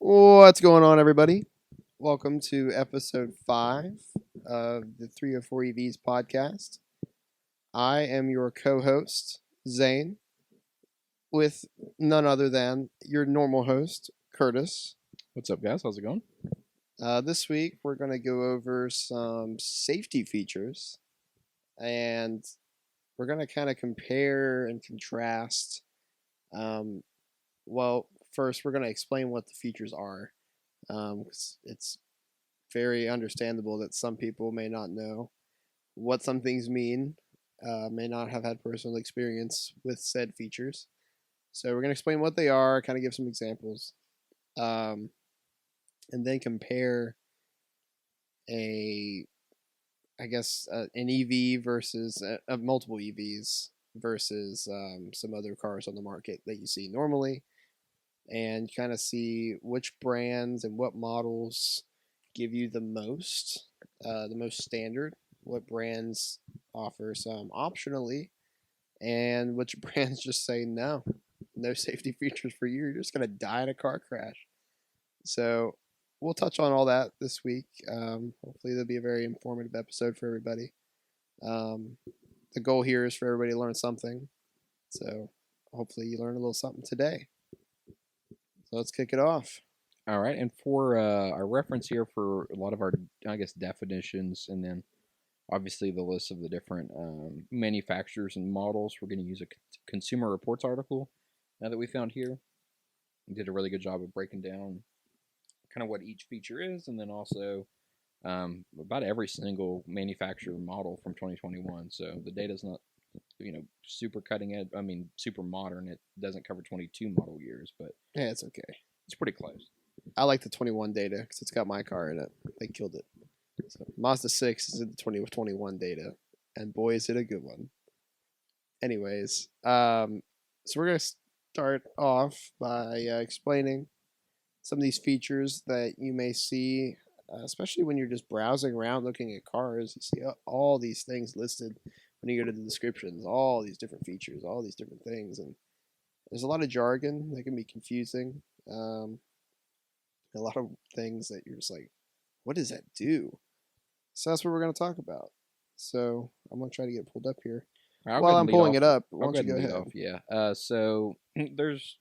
What's going on, everybody? Welcome to episode 5 of the 304 EVs podcast. I am your co host, Zane, with none other than your normal host, Curtis. What's up, guys? How's it going? This week, we're going to go over some safety features and we're going to kind of compare and contrast. First, we're going to explain what the features are. It's very understandable that some people may not know what some things mean, may not have had personal experience with said features. So we're going to explain what they are, kind of give some examples, and then compare an EV versus multiple EVs versus some other cars on the market that you see normally, and kind of see which brands and what models give you the most standard, what brands offer some optionally, and which brands just say no safety features for you. You're just going to die in a car crash. So we'll touch on all that this week. Hopefully there'll be a very informative episode for everybody. The goal here is for everybody to learn something. So hopefully you learn a little something today. So let's kick it off. All right, and for our reference here for a lot of our, definitions, and then obviously the list of the different manufacturers and models, we're going to use a Consumer Reports article that we found here. We did a really good job of breaking down kind of what each feature is, and then also about every single manufacturer model from 2021. So the data's not, super cutting edge. I mean, super modern. It doesn't cover 22 model years, but yeah, it's okay. It's pretty close. I like the 21 data because it's got my car in it. They killed it. So Mazda 6 is in the 2021 data, and boy, is it a good one. Anyways, so we're going to start off by explaining some of these features that you may see, especially when you're just browsing around looking at cars. You see all these things listed when you go to the descriptions, all these different features, all these different things, and there's a lot of jargon that can be confusing. A lot of things that you're just like, what does that do? So that's what we're going to talk about. So I'm going to try to get it pulled up here. While I'm pulling it up, why don't you go ahead? Yeah. So there's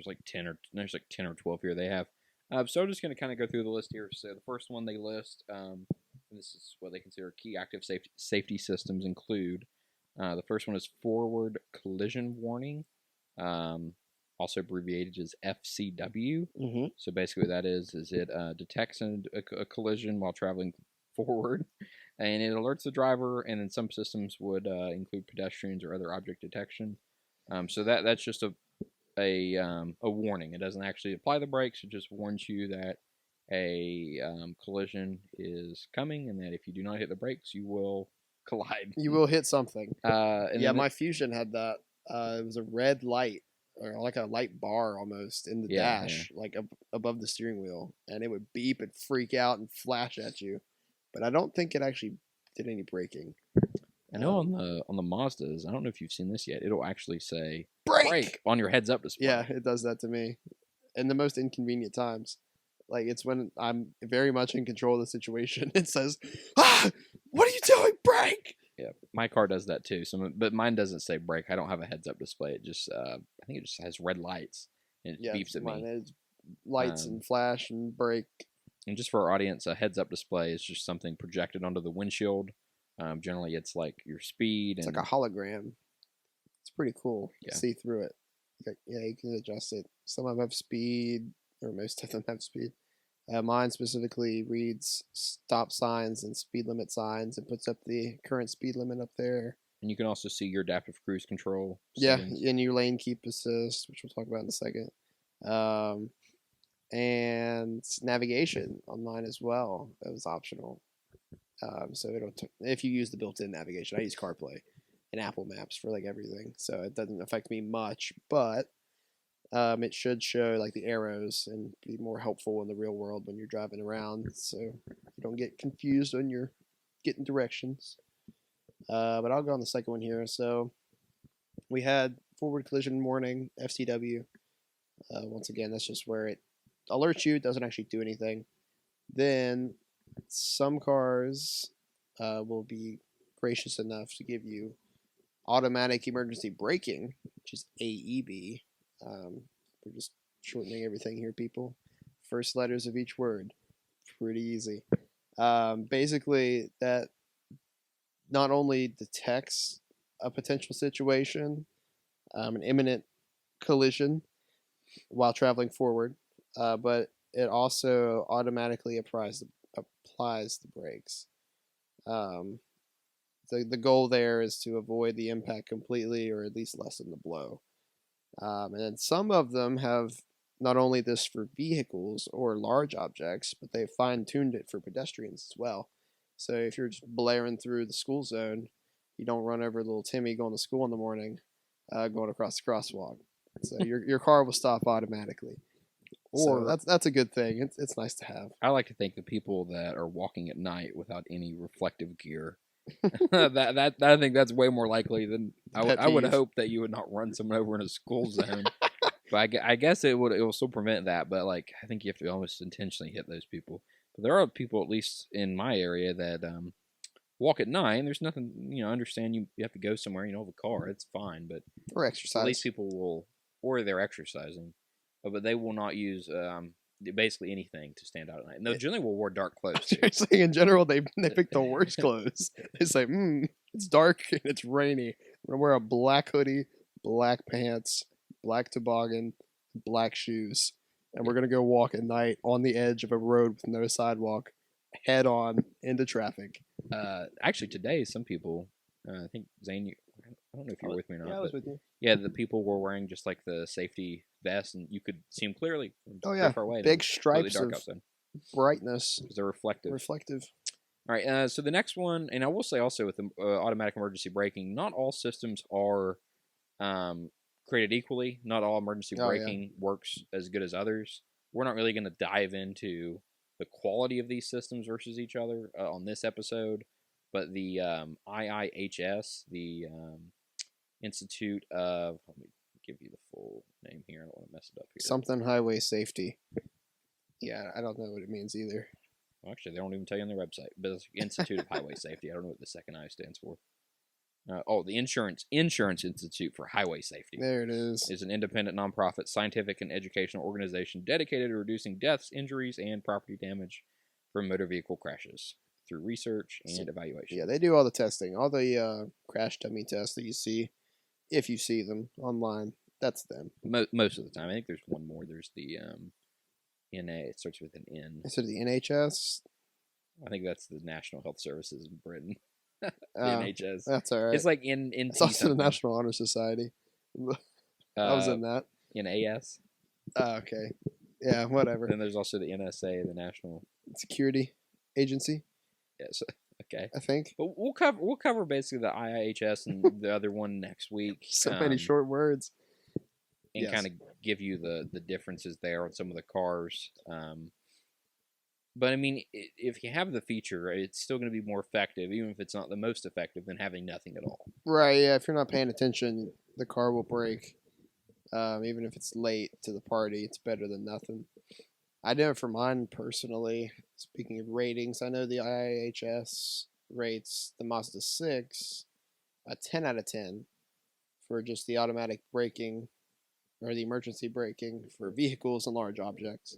like 10 or 12 here they have. So I'm just going to kind of go through the list here. So the first one they list, this is what they consider key active safety systems include. The first one is forward collision warning. Also abbreviated as FCW. Mm-hmm. So basically, what that is it detects a collision while traveling forward, and it alerts the driver. And then some systems would include pedestrians or other object detection. So that's just a warning. It doesn't actually apply the brakes. It just warns you that a collision is coming, and that if you do not hit the brakes, you will collide. You will hit something. And my Fusion had that. It was a red light, or like a light bar almost in the dash, like above the steering wheel, and it would beep and freak out and flash at you. But I don't think it actually did any braking. I know on the Mazdas, I don't know if you've seen this yet. It'll actually say brake on your heads-up display. Yeah, it does that to me, in the most inconvenient times. Like, it's when I'm very much in control of the situation. It says, what are you doing? Brake! Yeah, my car does that too. But mine doesn't say brake. I don't have a heads-up display. It just, I think it just has red lights, and it beeps at me. It's lights and flash and brake. And just for our audience, a heads-up display is just something projected onto the windshield. Generally, it's like your speed. It's like a hologram. It's pretty cool. Yeah. See through it. You can adjust it. Some of them have speed, or most of them have speed. Mine specifically reads stop signs and speed limit signs and puts up the current speed limit up there. And you can also see your adaptive cruise control settings. And your lane keep assist, which we'll talk about in a second. And navigation on mine as well. That was optional. So if you use the built-in navigation, I use CarPlay and Apple Maps for like everything, so it doesn't affect me much, but it should show like the arrows and be more helpful in the real world when you're driving around, so you don't get confused when you're getting directions. But I'll go on the second one here. So we had forward collision warning, FCW. Once again, that's just where it alerts you. It doesn't actually do anything. Then some cars will be gracious enough to give you automatic emergency braking, which is AEB. We're just shortening everything here, people. First letters of each word. Pretty easy. Basically, that not only detects a potential situation, an imminent collision while traveling forward, but it also automatically applies the brakes. The goal there is to avoid the impact completely, or at least lessen the blow. And then some of them have not only this for vehicles or large objects, but they've fine-tuned it for pedestrians as well. So if you're just blaring through the school zone, you don't run over little Timmy going to school in the morning, going across the crosswalk. So your car will stop automatically. Or so that's a good thing. It's nice to have. I like to think the people that are walking at night without any reflective gear, that I think that's way more likely than I would hope that you would not run someone over in a school zone. But I guess it will still prevent that. But like I think you have to almost intentionally hit those people. But there are people, at least in my area, that walk at night. And there's nothing, understand you have to go somewhere. You don't have a car. It's fine. But or exercise. At least people will, or they're exercising, but they will not use basically anything to stand out at night. And they generally will wear dark clothes. Seriously, in general, they pick the worst clothes. They say, it's dark and it's rainy. I'm gonna wear a black hoodie, black pants, black toboggan, black shoes, and we're gonna go walk at night on the edge of a road with no sidewalk, head on into traffic. Actually, today some people, I think Zane, I don't know if you're with me or not. Yeah, I was with you. Yeah, the people were wearing just like the safety vest, and you could see them clearly from far away. Big stripes dark of outside. Brightness. Because they're reflective. All right, so the next one, and I will say also with the automatic emergency braking, not all systems are created equally. Not all emergency braking works as good as others. We're not really going to dive into the quality of these systems versus each other on this episode, but the IIHS, the Institute of, let me give you the full name here. I don't want to mess it up here. Something highway safety. Yeah, I don't know what it means either. Well, actually, they don't even tell you on their website. But it's Institute of Highway Safety. I don't know what the second I stands for. The Insurance Institute for Highway Safety. There it is. Is an independent, nonprofit, scientific, and educational organization dedicated to reducing deaths, injuries, and property damage from motor vehicle crashes through research and evaluation. Yeah, they do all the testing. All the crash dummy tests that you see, if you see them online, that's them. Most of the time. I think there's one more. There's the NA. It starts with an N. Is it the NHS? I think that's the National Health Services in Britain. The NHS. That's all right. It's like in it's also the National Honor Society. I was in that. NAS. Okay. Yeah, whatever. Then there's also the NSA, the National Security Agency. Yes. Okay. I think. But we'll cover basically the IIHS and the other one next week. So many short words. And kind of give you the differences there on some of the cars. But I mean, if you have the feature, it's still going to be more effective, even if it's not the most effective, than having nothing at all. Right, yeah. If you're not paying attention, the car will break. Even if it's late to the party, it's better than nothing. I know for mine personally, speaking of ratings, I know the IIHS rates the Mazda 6 a 10 out of 10 for just the automatic braking or the emergency braking for vehicles and large objects.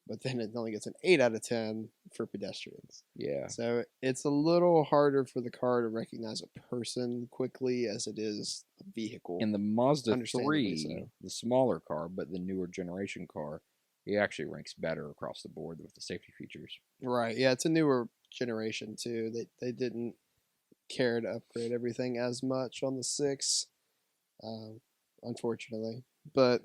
But then it only gets an 8 out of 10 for pedestrians. Yeah. So it's a little harder for the car to recognize a person quickly as it is a vehicle. And the Mazda 3, the smaller car, but the newer generation car, it actually ranks better across the board with the safety features. Right. Yeah, it's a newer generation too. They didn't care to upgrade everything as much on the 6, unfortunately. But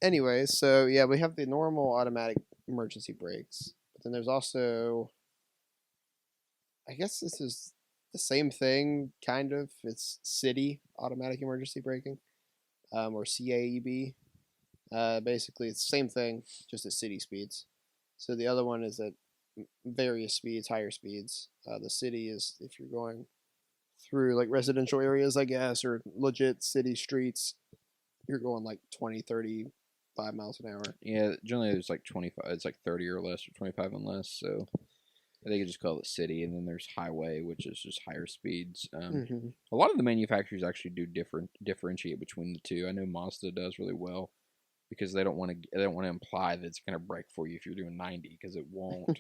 anyway, so yeah, we have the normal automatic emergency brakes. But then there's also, I guess this is the same thing, kind of. It's city automatic emergency braking, or CAEB. Basically, it's the same thing, just at city speeds. So the other one is at various speeds, higher speeds. The city is if you're going through like residential areas, I guess, or legit city streets, you're going like 20, 30, 5 miles an hour. Yeah, generally there's like 25. It's like 30 or less, or 25 and less. So I think you just call it city, and then there's highway, which is just higher speeds. A lot of the manufacturers actually do differentiate between the two. I know Mazda does really well because they don't want to imply that it's going to brake for you if you're doing 90, because it won't.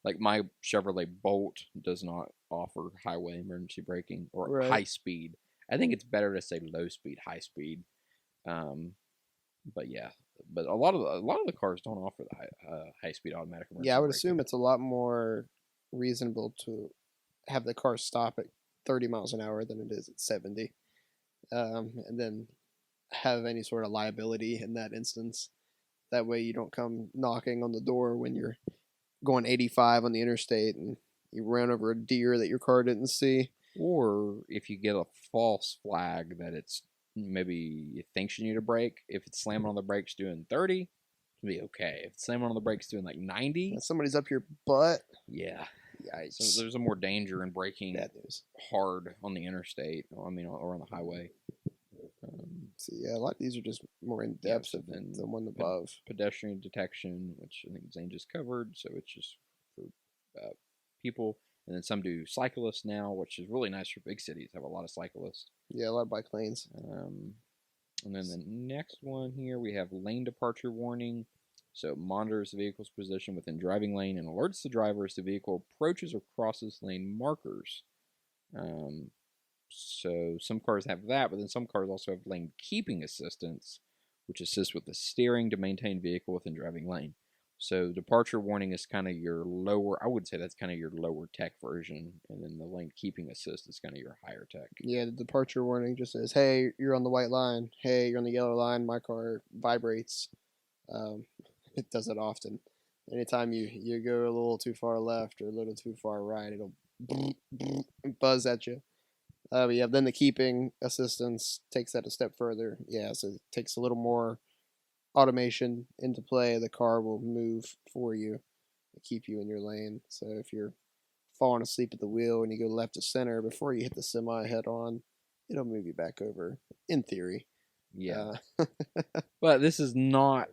Like my Chevrolet Bolt does not offer highway emergency braking or high speed. I think it's better to say low speed, high speed. But yeah, but a lot of the cars don't offer the high speed automatic emergency Yeah, I would braking. assume it's a lot more reasonable to have the car stop at 30 miles an hour than it is at 70, and then have any sort of liability in that instance. That way, you don't come knocking on the door when you're going 85 on the interstate and you ran over a deer that your car didn't see. Or if you get a false flag that it's maybe it thinks you need a brake, if it's slamming on the brakes doing 30, it'll be okay. If it's slamming on the brakes doing like 90, somebody's up your butt. Yeah. Yikes. So there's a more danger in braking Bad news. hard on the interstate. I mean, or on the highway. So yeah, a lot of these are just more in depth than the one above. Pedestrian detection, which I think Zane just covered, so it's just for people. And then some do cyclists now, which is really nice for big cities. Have a lot of cyclists. Yeah, a lot of bike lanes. And then the next one here, we have lane departure warning. So it monitors the vehicle's position within driving lane and alerts the driver as the vehicle approaches or crosses lane markers. So some cars have that, but then some cars also have lane keeping assistance, which assists with the steering to maintain vehicle within driving lane. So departure warning is kind of your lower, I would say that's kind of your lower tech version, and then the lane keeping assist is kind of your higher tech. Yeah, the departure warning just says, hey, you're on the white line. Hey, you're on the yellow line. My car vibrates. It does it often. Anytime you go a little too far left or a little too far right, it'll buzz at you. But yeah, then the keeping assistance takes that a step further. Yeah, so it takes a little more automation into play. The car will move for you to keep you in your lane. So if you're falling asleep at the wheel and you go left to center before you hit the semi head on, it'll move you back over, in theory. Yeah. But this is not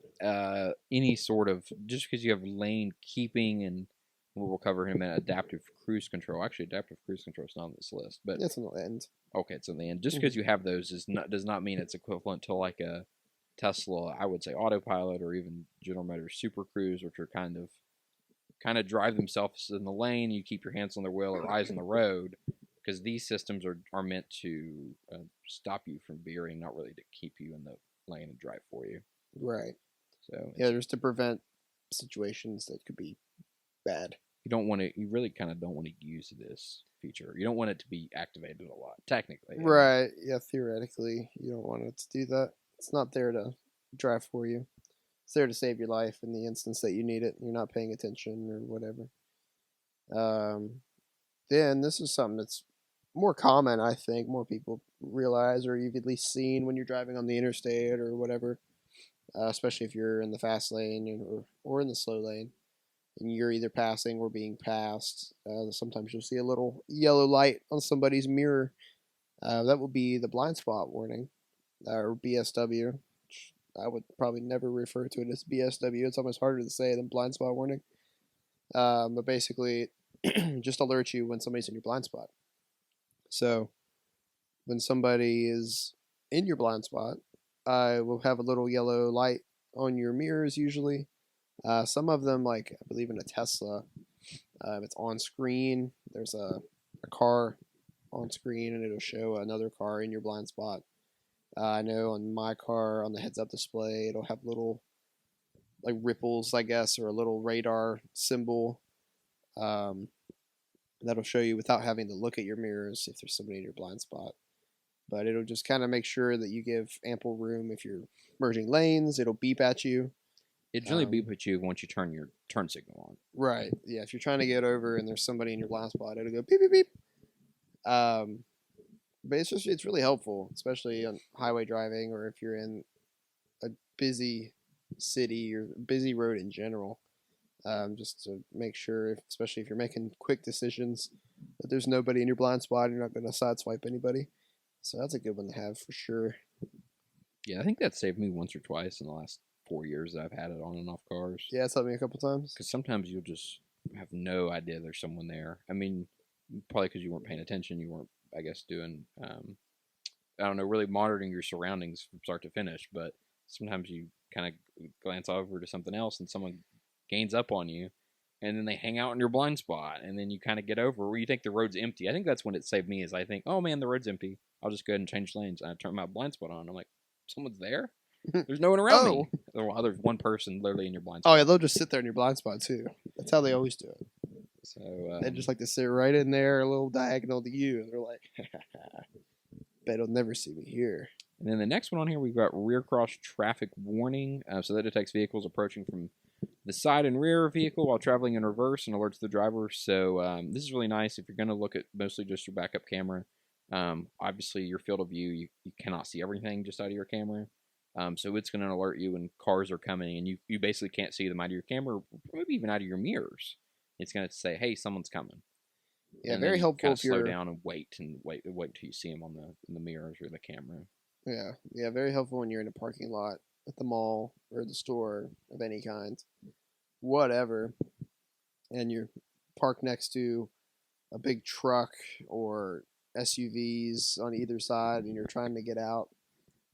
any sort of, just because you have lane keeping and we'll cover in a minute, adaptive cruise control. Actually, adaptive cruise control is not on this list, but it's on the end. Okay, it's on the end. Just because you have those does not mean it's equivalent to like a Tesla, I would say Autopilot, or even General Motors Super Cruise, which are kind of drive themselves in the lane. You keep your hands on the wheel or eyes on the road, because these systems are meant to stop you from veering, not really to keep you in the lane and drive for you. Right. So yeah, just to prevent situations that could be bad. You really kind of don't want to use this feature. You don't want it to be activated a lot, technically. Right. Yeah, theoretically, you don't want it to do that. It's not there to drive for you. It's there to save your life in the instance that you need it. You're not paying attention or whatever. Then this is something that's more common, I think. More people realize, or you've at least seen when you're driving on the interstate or whatever, especially if you're in the fast lane or in the slow lane. And you're either passing or being passed. Sometimes you'll see a little yellow light on somebody's mirror. That will be the blind spot warning, or BSW. Which I would probably never refer to it as BSW. It's almost harder to say than blind spot warning. But basically, just alert you when somebody's in your blind spot. So when somebody is in your blind spot, I will have a little yellow light on your mirrors usually. Some of them, like I believe in a Tesla, it's on screen. There's a car on screen, and it'll show another car in your blind spot. I know on my car, on the heads-up display, it'll have little like ripples, I guess, or a little radar symbol that'll show you without having to look at your mirrors if there's somebody in your blind spot. But it'll just kind of make sure that you give ample room if you're merging lanes. It'll beep at you. It generally beep at you once you turn your turn signal on. Right. Yeah. If you're trying to get over and there's somebody in your blind spot, it'll go beep beep beep. But it's really helpful, especially on highway driving or if you're in a busy city or busy road in general. Just to make sure, especially if you're making quick decisions, that there's nobody in your blind spot. You're not going to sideswipe anybody. So that's a good one to have for sure. Yeah, I think that saved me once or twice in the last 4 years that I've had it on and off cars. Yeah, it's helped me a couple times. Because sometimes you'll just have no idea there's someone there. I mean, probably because you weren't paying attention. You weren't, I guess, doing, I don't know, really monitoring your surroundings from start to finish. But sometimes you kind of glance over to something else and someone gains up on you. And then they hang out in your blind spot. And then you kind of get over where you think the road's empty. I think that's when it saved me is I think, oh, man, the road's empty. I'll just go ahead and change lanes. And I turn my blind spot on. I'm like, someone's there? There's no one around me. Well, there's one person literally in your blind spot. Oh, yeah, they'll just sit there in your blind spot, too. That's how they always do it. So they just like to sit right in there, a little diagonal to you. And they're like, bet he'll never see me here. And then the next one on here, we've got rear cross traffic warning. So that detects vehicles approaching from the side and rear vehicle while traveling in reverse and alerts the driver. So this is really nice if you're going to look at mostly just your backup camera. Obviously, your field of view, you cannot see everything just out of your camera. So it's going to alert you when cars are coming, and you basically can't see them out of your camera, maybe even out of your mirrors. It's going to say, "Hey, someone's coming." Yeah, and very helpful kind of if you're slow down and wait until you see them in the mirrors or the camera. Yeah, very helpful when you're in a parking lot at the mall or the store of any kind, whatever, and you're parked next to a big truck or SUVs on either side, and you're trying to get out,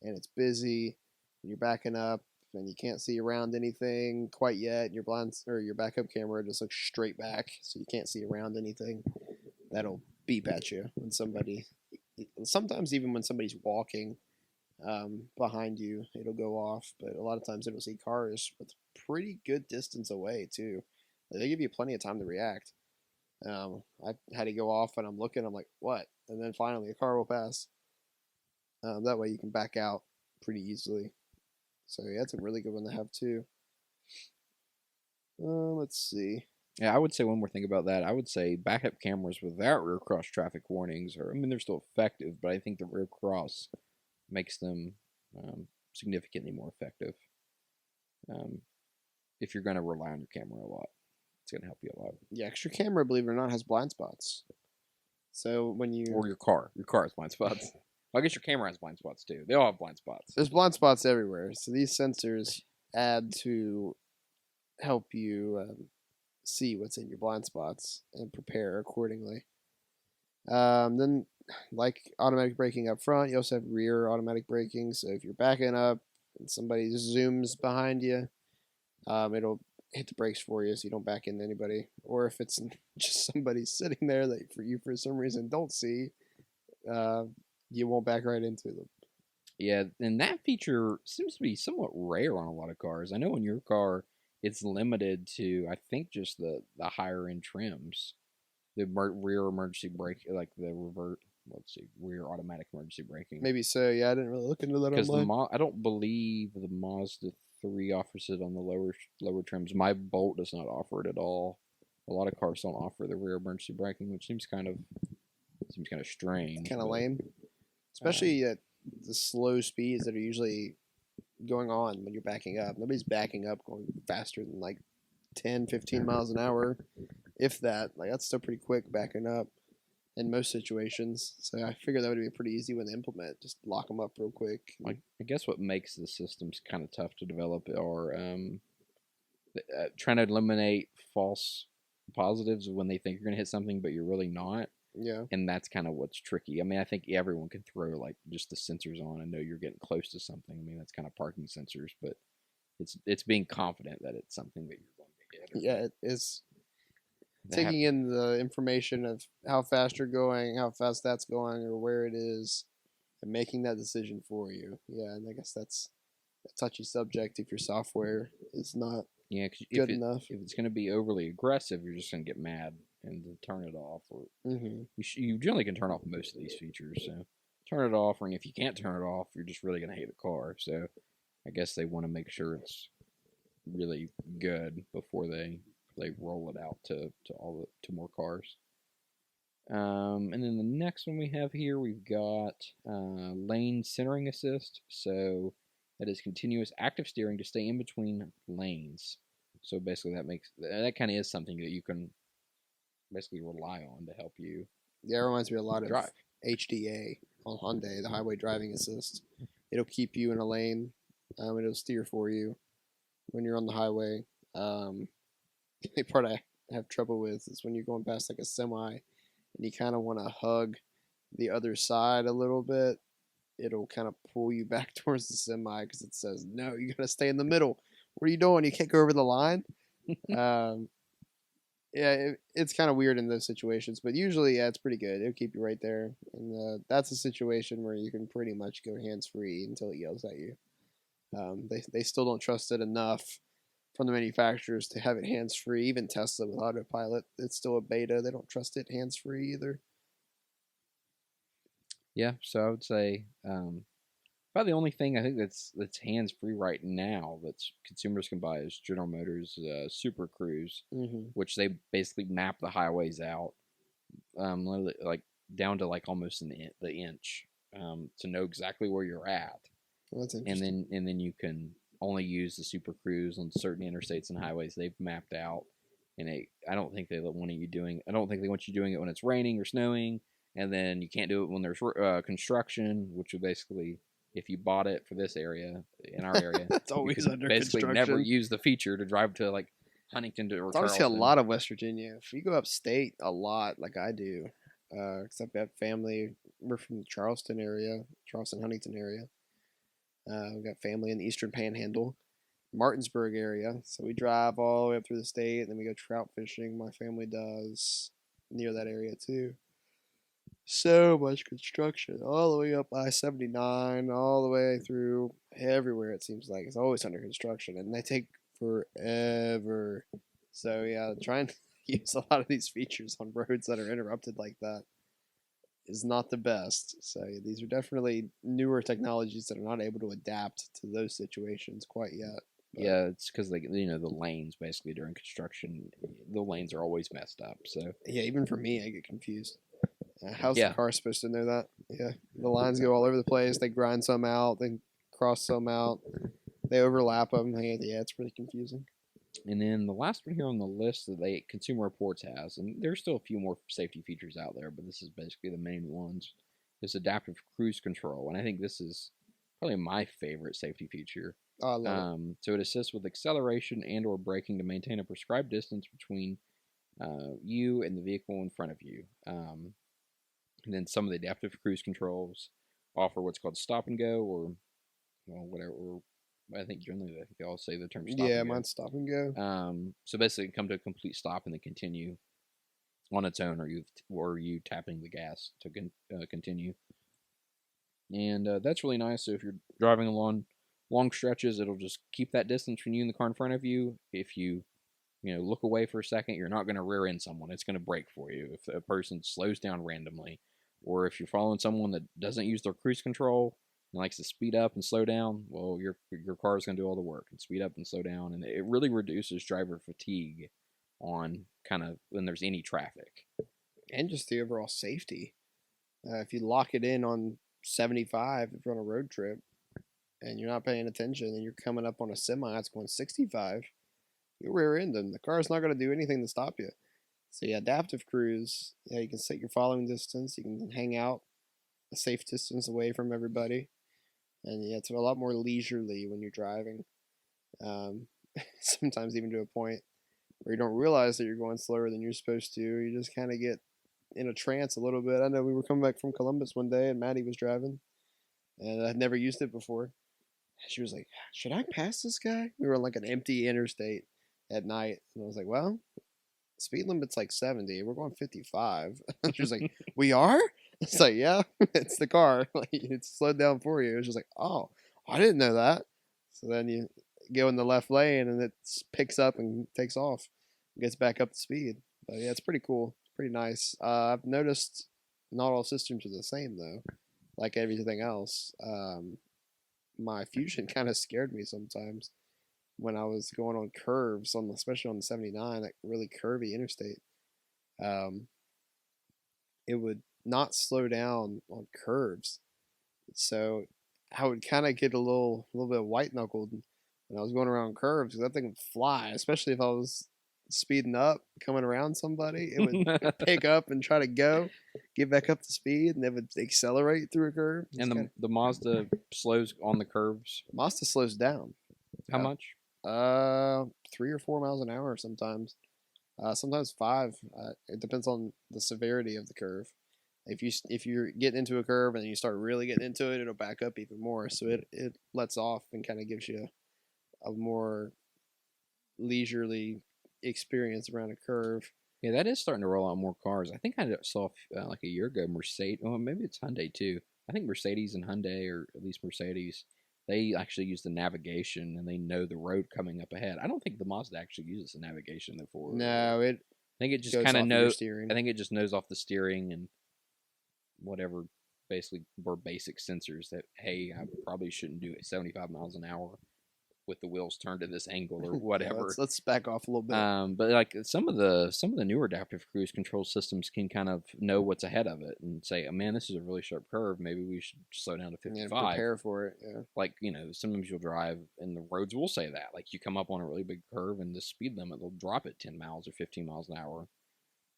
and it's busy, and you're backing up, and you can't see around anything quite yet. And your backup camera just looks straight back, so you can't see around anything. That'll beep at you when sometimes even when somebody's walking behind you, it'll go off. But a lot of times it'll see cars with pretty good distance away too. They give you plenty of time to react. I had to go off and I'm looking, I'm like, what? And then finally a car will pass. That way you can back out pretty easily. So yeah, it's a really good one to have too. Let's see. Yeah, I would say one more thing about that. I would say backup cameras without rear cross traffic warnings they're still effective, but I think the rear cross makes them significantly more effective. If you're going to rely on your camera a lot, it's going to help you a lot. Yeah, 'cause your camera, believe it or not, has blind spots. So when you or your car has blind spots. I guess your camera has blind spots too. They all have blind spots. There's blind spots everywhere. So these sensors add to help you see what's in your blind spots and prepare accordingly. Then, like automatic braking up front, you also have rear automatic braking. So if you're backing up and somebody zooms behind you, it'll hit the brakes for you so you don't back into anybody. Or if it's just somebody sitting there that you for some reason don't see, you won't back right into them. Yeah, and that feature seems to be somewhat rare on a lot of cars. I know in your car, it's limited to, I think, just the higher end trims. The rear emergency brake, like the rear automatic emergency braking. Maybe so, yeah, I didn't really look into that online. I don't believe the Mazda 3 offers it on the lower trims. My Bolt does not offer it at all. A lot of cars don't offer the rear emergency braking, which seems kind of strange. Kind of lame. Especially at the slow speeds that are usually going on when you're backing up. Nobody's backing up going faster than like 10, 15 miles an hour, if that. Like that's still pretty quick backing up in most situations. So I figured that would be a pretty easy one to implement. Just lock them up real quick. I guess what makes the systems kind of tough to develop are trying to eliminate false positives when they think you're going to hit something, but you're really not. Yeah. And that's kind of what's tricky. I mean, I think everyone can throw like just the sensors on and know you're getting close to something. I mean, that's kind of parking sensors, but it's being confident that it's something that you're going to hit. Yeah, it is. Taking in the information of how fast you're going, how fast that's going, or where it is, and making that decision for you. Yeah, and I guess that's a touchy subject if your software is not good enough. If it's going to be overly aggressive, you're just going to get mad and turn it off. Or you generally can turn off most of these features, so turn it off. And if you can't turn it off, you're just really going to hate the car. So I guess they want to make sure it's really good before they roll it out to more cars. And then the next one we have here, we've got lane centering assist. So that is continuous active steering to stay in between lanes. So basically that kind of is something that you can basically rely on to help you. Yeah, it reminds me a lot drive. Of HDA on Hyundai, the highway driving assist. It'll keep you in a lane. It'll steer for you. when you're on the highway. The only part I have trouble with is when you're going past like a semi and you kind of want to hug the other side a little bit. It'll kind of pull you back towards the semi because it says, no, you got to stay in the middle. What are you doing? You can't go over the line. um, yeah, it's kind of weird in those situations, but usually, yeah, it's pretty good. It'll keep you right there. And that's a situation where you can pretty much go hands free until it yells at you. They still don't trust it enough from the manufacturers to have it hands free. Even Tesla with Autopilot, it's still a beta. They don't trust it hands free either. Yeah, so I would say about the only thing I think that's hands free right now that consumers can buy is General Motors Super Cruise, which they basically map the highways out, literally, like down to like almost the inch, to know exactly where you're at. Well, that's interesting. And then you can only use the Super Cruise on certain interstates and highways they've mapped out. And I don't think they want you doing. I don't think they want you doing it when it's raining or snowing. And then you can't do it when there's construction, which would basically, if you bought it for this area, in our area, it's always under basically construction. never use the feature to drive to like Huntington or Charleston. Obviously a lot of West Virginia. If you go upstate a lot, like I do, except I have family. We're from the Charleston area, Charleston Huntington area. We've got family in the Eastern Panhandle, Martinsburg area. So we drive all the way up through the state, and then we go trout fishing. My family does near that area too. So much construction, all the way up I-79, all the way through everywhere. It seems like it's always under construction, and they take forever. So yeah, trying to use a lot of these features on roads that are interrupted like that is not the best. So these are definitely newer technologies that are not able to adapt to those situations quite yet. But yeah, it's because the lanes basically during construction, the lanes are always messed up. So yeah, even for me, I get confused. How's the car supposed to know that? Yeah, the lines go all over the place. They grind some out, they cross some out, they overlap them. Yeah, it's really confusing. And then the last one here on the list that Consumer Reports has, and there's still a few more safety features out there, but this is basically the main ones, is adaptive cruise control. And I think this is probably my favorite safety feature. Oh, I love it. So it assists with acceleration and or braking to maintain a prescribed distance between you and the vehicle in front of you. And then some of the adaptive cruise controls offer what's called stop and go, or whatever. Or I think generally they all say the term stop and go. Yeah, mine's stop and go. So basically, come to a complete stop and then continue on its own, or you tapping the gas to continue. And that's really nice. So if you're driving along long stretches, it'll just keep that distance from you and the car in front of you. If you look away for a second, you're not going to rear end someone. It's going to brake for you. If a person slows down randomly, or if you're following someone that doesn't use their cruise control and likes to speed up and slow down, well, your car is going to do all the work and speed up and slow down. And it really reduces driver fatigue on kind of when there's any traffic. And just the overall safety. If you lock it in on 75, if you're on a road trip and you're not paying attention and you're coming up on a semi that's going 65, you rear end them. The car's not going to do anything to stop you. So yeah, adaptive cruise, yeah, you can set your following distance. You can hang out a safe distance away from everybody. And yeah, it's a lot more leisurely when you're driving. Sometimes even to a point where you don't realize that you're going slower than you're supposed to. You just kind of get in a trance a little bit. I know we were coming back from Columbus one day and Maddie was driving and I'd never used it before. She was like, should I pass this guy? We were on like an empty interstate at night. And I was like, well, speed limit's like 70. We're going 55. She was like, we are? It's like, yeah, it's the car. Like, it's slowed down for you. It was just like, oh, I didn't know that. So then you go in the left lane and it picks up and takes off. Gets back up to speed. But yeah, it's pretty cool. Pretty nice. I've noticed not all systems are the same though. Like everything else. My Fusion kind of scared me sometimes when I was going on curves, especially on the 79, that really curvy interstate. It would not slow down on curves, so I would kind of get a little bit white knuckled when I was going around curves because that thing would fly, especially if I was speeding up, coming around somebody. It would pick up and try to get back up to speed, and it would accelerate through a curve. And the Mazda slows on the curves. Mazda slows down. How much? 3 or 4 miles an hour sometimes. Sometimes 5. It depends on the severity of the curve. If you're getting into a curve and you start really getting into it, it'll back up even more. So it lets off and kind of gives you a more leisurely experience around a curve. Yeah, that is starting to roll out more cars. I think I saw like a year ago Mercedes. Well, maybe it's Hyundai too. I think Mercedes and Hyundai, or at least Mercedes, they actually use the navigation and they know the road coming up ahead. I don't think the Mazda actually uses the navigation for. No, it I think it just goes kind of off of your knows. steering. I think it just knows off the steering and whatever, basically, were basic sensors that, hey, I probably shouldn't do it 75 miles an hour with the wheels turned at this angle or Yeah, whatever. let's back off a little bit. But like some of the newer adaptive cruise control systems can kind of know what's ahead of it and say, oh, man, this is a really sharp curve. Maybe we should slow down to 55. Yeah, prepare for it. Yeah. Like, sometimes you'll drive and the roads will say that. Like you come up on a really big curve and the speed limit will drop it 10 miles or 15 miles an hour.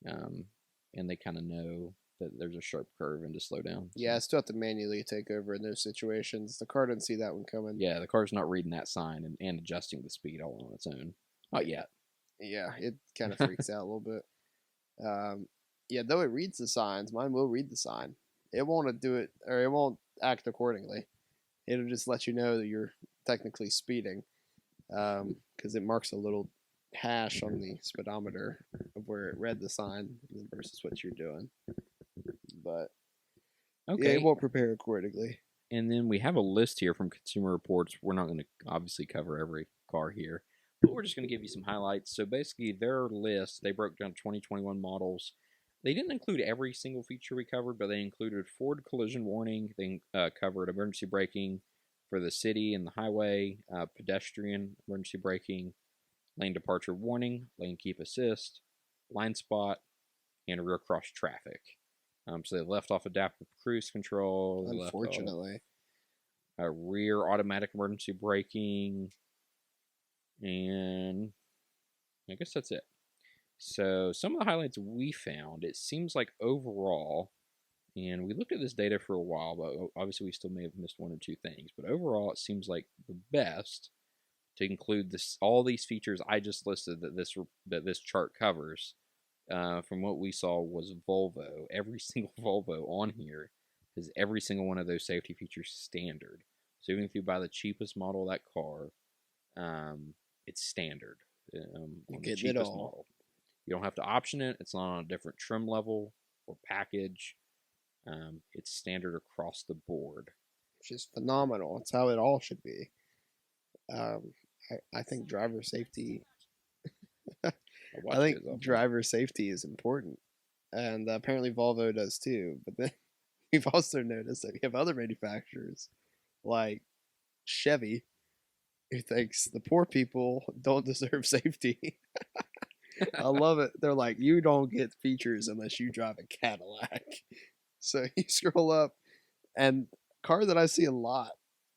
And they kind of know that there's a sharp curve and to slow down. Yeah, I still have to manually take over in those situations. The car didn't see that one coming. Yeah, the car's not reading that sign and adjusting the speed all on its own. Not yet. Yeah, it kind of freaks out a little bit. Yeah, though it reads the signs, mine will read the sign. It won't do it, or it won't act accordingly. It'll just let you know that you're technically speeding, because it marks a little hash on the speedometer of where it read the sign versus what you're doing. But okay, yeah, it won't prepare accordingly. And then we have a list here from Consumer Reports. We're not going to obviously cover every car here, but we're just going to give you some highlights. So basically, their list, they broke down 2021 models. They didn't include every single feature we covered, but they included forward collision warning. They covered emergency braking for the city and the highway, pedestrian emergency braking, lane departure warning, lane keep assist, blind spot, and rear cross traffic. So they left off adaptive cruise control. Unfortunately. Rear automatic emergency braking. And I guess that's it. So some of the highlights we found, it seems like overall, and we looked at this data for a while, but obviously we still may have missed one or two things. But overall, it seems like the best to include all these features I just listed that this chart covers. From what we saw was Volvo. Every single Volvo on here has every single one of those safety features standard. So even if you buy the cheapest model of that car, it's standard on the cheapest model. You don't have to option it. It's not on a different trim level or package. It's standard across the board. Which is phenomenal. It's how it all should be. I think driver safety... I think driver safety is important, and apparently Volvo does too. But then we've also noticed that we have other manufacturers like Chevy who thinks the poor people don't deserve safety. I love it. They're like, you don't get features unless you drive a Cadillac. So you scroll up, and car that I see a lot,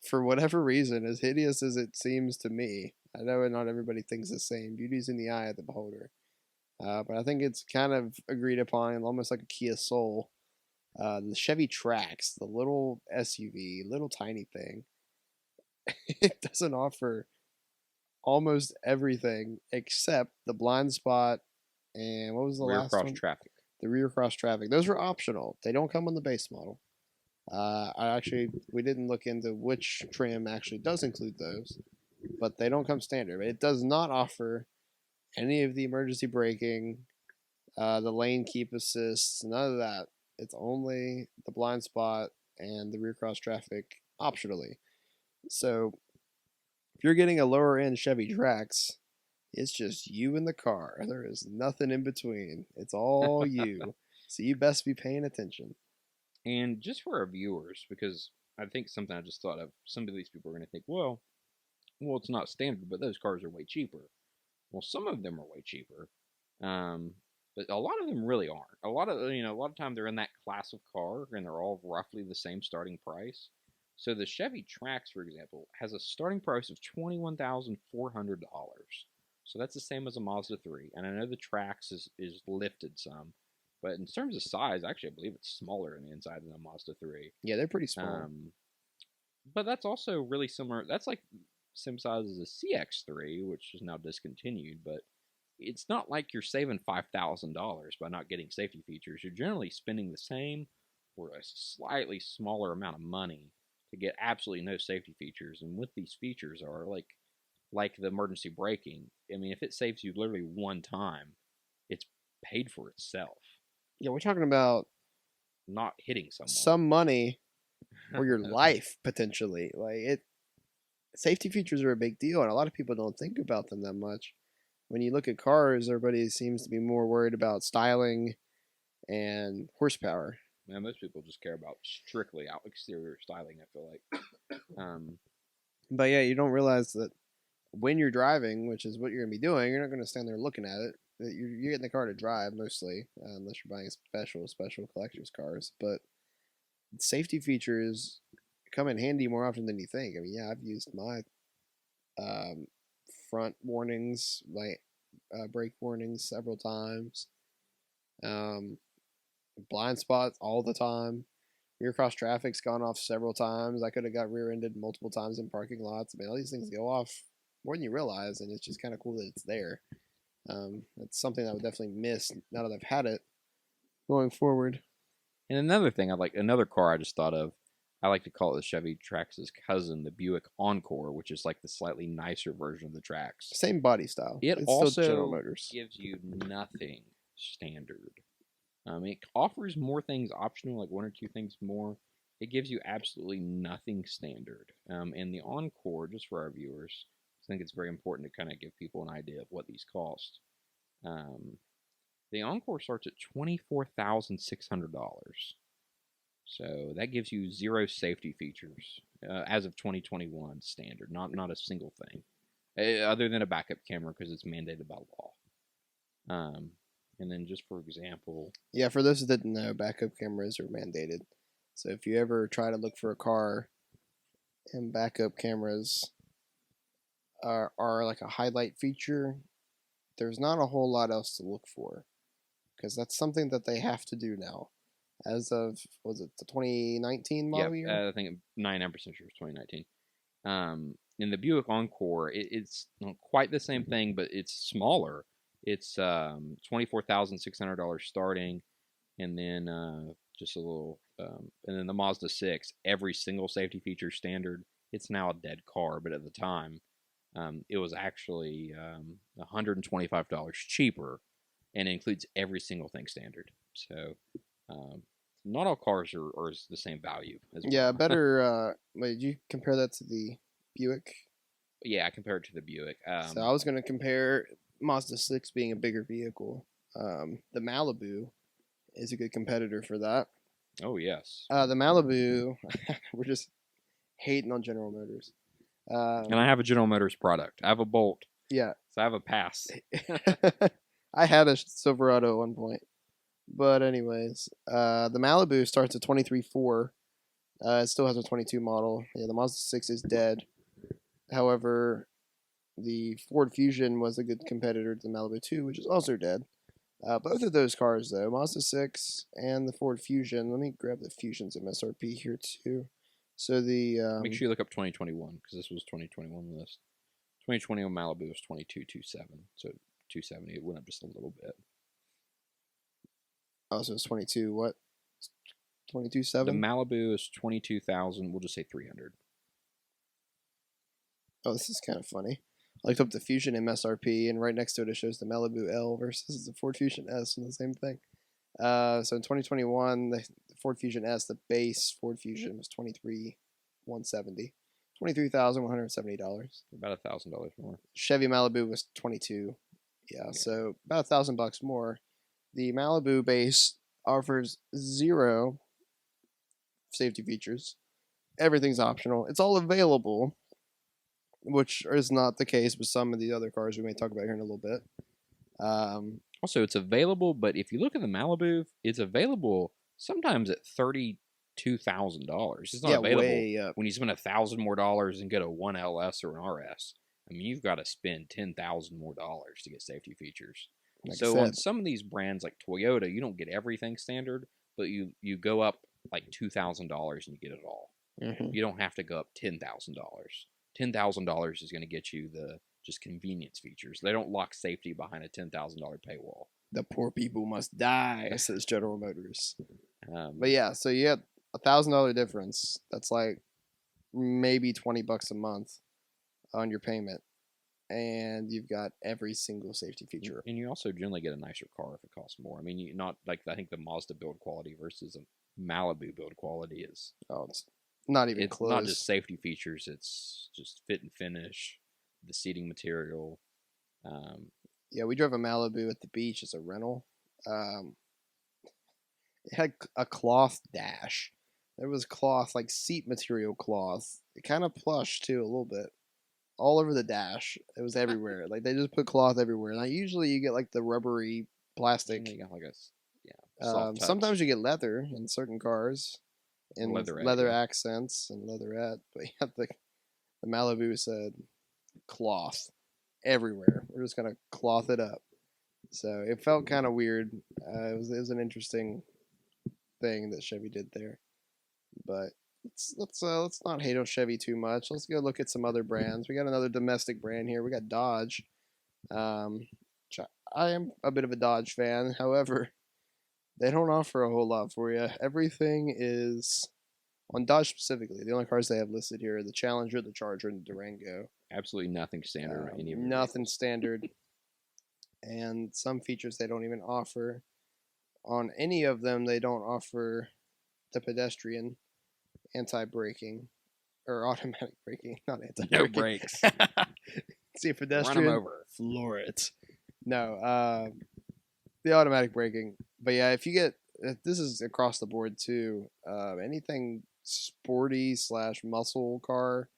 for whatever reason, as hideous as it seems to me, I know not everybody thinks the same. Beauty's in the eye of the beholder. But I think it's kind of agreed upon, almost like a Kia Soul. The Chevy Trax, the little SUV, little tiny thing. It doesn't offer almost everything except the blind spot and what was the last one? Rear cross traffic. The rear cross traffic. Those are optional. They don't come on the base model. We didn't look into which trim actually does include those, but they don't come standard. It does not offer any of the emergency braking, the lane keep assists, none of that. It's only the blind spot and the rear cross traffic optionally. So if you're getting a lower end Chevy Trax, it's just you in the car. There is nothing in between. It's all you. So you best be paying attention. And just for our viewers, because I think something I just thought of, some of these people are going to think, well, it's not standard, but those cars are way cheaper. Well, some of them are way cheaper, but a lot of them really aren't. A lot of time they're in that class of car, and they're all roughly the same starting price. So the Chevy Trax, for example, has a starting price of $21,400. So that's the same as a Mazda 3. And I know the Trax is lifted some, but in terms of size, actually, I believe it's smaller on the inside than a Mazda 3. Yeah, they're pretty small. But that's also really similar. That's like same size as a CX-3, which is now discontinued, but it's not like you're saving $5,000 by not getting safety features. You're generally spending the same or a slightly smaller amount of money to get absolutely no safety features. And what these features are, like the emergency braking, I mean, if it saves you literally one time, it's paid for itself. Yeah, we're talking about not hitting someone. Some money or your life, potentially. Safety features are a big deal, and a lot of people don't think about them that much. When you look at cars, everybody seems to be more worried about styling and horsepower. Man, most people just care about strictly out exterior styling, I feel like. But yeah, you don't realize that when you're driving, which is what you're going to be doing, you're not going to stand there looking at it. You're getting the car to drive, mostly, unless you're buying special collector's cars. But safety features come in handy more often than you think. I mean, yeah, I've used my front warnings, brake warnings several times. Blind spots all the time. Rear cross traffic's gone off several times. I could have got rear-ended multiple times in parking lots. I mean, all these things go off more than you realize, and it's just kind of cool that it's there. It's something I would definitely miss now that I've had it going forward. And another thing, another car I just thought of. I like to call it the Chevy Trax's cousin, the Buick Encore, which is like the slightly nicer version of the Trax. Same body style. It's also General Motors. Gives you nothing standard. It offers more things optional, like one or two things more. It gives you absolutely nothing standard. And the Encore, just for our viewers, I think it's very important to kind of give people an idea of what these cost. The Encore starts at $24,600. So that gives you 0 safety features as of 2021 standard, not a single thing, other than a backup camera because it's mandated by law. And then just for example... Yeah, for those that didn't know, backup cameras are mandated. So if you ever try to look for a car and backup cameras are like a highlight feature, there's not a whole lot else to look for. Because that's something that they have to do now. As of, was it the 2019 model year? I think 99% sure it's 2019. In the Buick Encore, it's not quite the same thing, but it's smaller. It's $24,600 starting, and then just a little, and then the Mazda 6, every single safety feature standard. It's now a dead car, but at the time, it was actually $125 cheaper, and it includes every single thing standard. So, not all cars are the same value. Yeah, better. Did you compare that to the Buick? Yeah, I compared it to the Buick. So I was going to compare Mazda 6 being a bigger vehicle. The Malibu is a good competitor for that. Oh, yes. The Malibu, we're just hating on General Motors. And I have a General Motors product. I have a Bolt. Yeah. So I have a Pass. I had a Silverado at one point. But anyways, the Malibu starts at $23,400. It still has a 22 model. Yeah, the Mazda 6 is dead. However, the Ford Fusion was a good competitor to the Malibu 2, which is also dead. Both of those cars, though, Mazda 6 and the Ford Fusion. Let me grab the Fusion's MSRP here, too. So the... Make sure you look up 2021, because this was 2021 list. 2021 Malibu was $22,270. So $270, it went up just a little bit. Oh, so it's 22, what? 22.7? The Malibu is 22,000. We'll just say 300. Oh, this is kind of funny. I looked up the Fusion MSRP, and right next to it shows the Malibu L versus the Ford Fusion S, and the same thing. So in 2021, the Ford Fusion S, the base Ford Fusion was $23,170. $23,170. About $1,000 more. Chevy Malibu was 22. Yeah, so about $1,000 more. The Malibu base offers 0 safety features. Everything's optional. It's all available, which is not the case with some of the other cars we may talk about here in a little bit. Also, it's available, but if you look at the Malibu, it's available sometimes at $32,000. It's not available when you spend $1,000 more and get a 1LS or an RS. I mean, you've got to spend $10,000 more to get safety features. Like so on some of these brands like Toyota, you don't get everything standard, but you go up like $2,000 and you get it all. Mm-hmm. You don't have to go up $10,000. $10,000 is going to get you the just convenience features. They don't lock safety behind a $10,000 paywall. The poor people must die, says General Motors. Um, But yeah, so you have $1,000 difference. That's like maybe $20 a month on your payment, and you've got every single safety feature. and you also generally get a nicer car if it costs more. I mean, you not like I think the Mazda build quality versus a Malibu build quality is It's not even it's close. not just safety features; it's just fit and finish, the seating material. Yeah, we drove a Malibu at the beach as a rental. It had a cloth dash. There was cloth, like seat material cloth. It kind of plush too, a little bit. All over the dash. It was everywhere. Like they just put cloth everywhere. Now usually you get like the rubbery plastic. You got like a soft touch. Sometimes you get leather in certain cars, in Leatherette, leather yeah. accents and leatherette. But yeah, the Malibu said cloth everywhere. We're just gonna cloth it up. So it felt kind of weird. It was an interesting thing that Chevy did there. But let's not hate on Chevy too much. Let's go look at some other brands. We got another domestic brand here. We got Dodge. I am a bit of a Dodge fan. However, they don't offer a whole lot for you. Everything is on Dodge specifically. The only cars they have listed here are the Challenger, the Charger, and the Durango. Absolutely nothing standard. On any of your Nothing vehicles. standard. And some features they don't even offer. On any of them, they don't offer the pedestrian anti-braking or automatic braking, not anti-braking. No brakes. See a Run pedestrian, them over. floor it. No, the automatic braking. But yeah, if this is across the board too. Anything sporty / muscle car,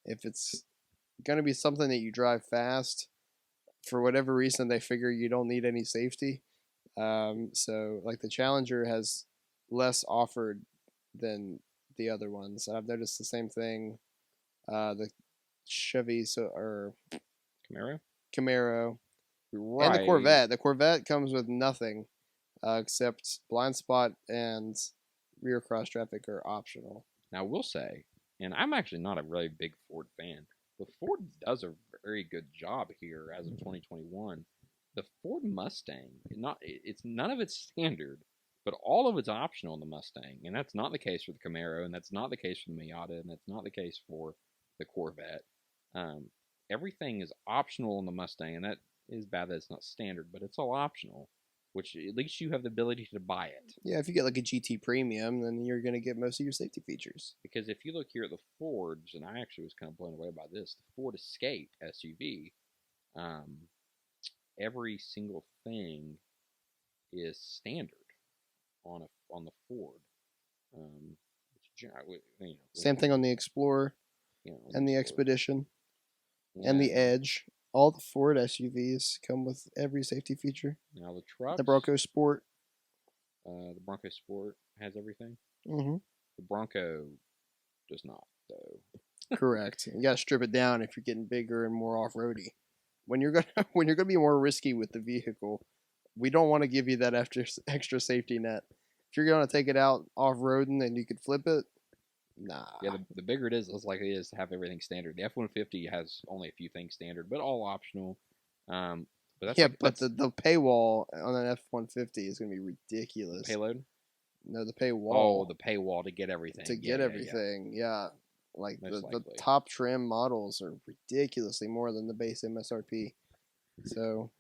if it's gonna be something that you drive fast, for whatever reason they figure you don't need any safety. So like the Challenger has less offered than the other ones. I've noticed the same thing. The Chevy or Camaro, Right. and the Corvette. The Corvette comes with nothing except blind spot and rear cross traffic are optional. Now, I will say, and I'm actually not a really big Ford fan, but Ford does a very good job here as of 2021. The Ford Mustang, it's none of it's standard, but all of it's optional in the Mustang, and that's not the case for the Camaro, and that's not the case for the Miata, and that's not the case for the Corvette. Everything is optional in the Mustang, and that is bad that it's not standard, but it's all optional, which at least you have the ability to buy it. Yeah, if you get like a GT Premium, then you're going to get most of your safety features. Because if you look here at the Fords, and I actually was kind of blown away by this, the Ford Escape SUV, every single thing is standard on the Ford. Same thing on the Explorer and the Expedition and the Edge. All the Ford SUVs come with every safety feature. Now the trucks, the Bronco Sport. The Bronco Sport has everything. Mm-hmm. The Bronco does not, though. Correct. You got to strip it down if you're getting bigger and more off-roady. When you're gonna be more risky with the vehicle, we don't want to give you that extra safety net. If you're gonna take it out off-roading and you could flip it, nah. Yeah, the bigger it is, less likely it is to have everything standard. The F-150 has only a few things standard, but all optional. But that's the paywall on an F-150 is gonna be ridiculous. Payload? No, the paywall. Oh, the paywall to get everything. Yeah. Like the likely. top trim models are ridiculously more than the base MSRP. So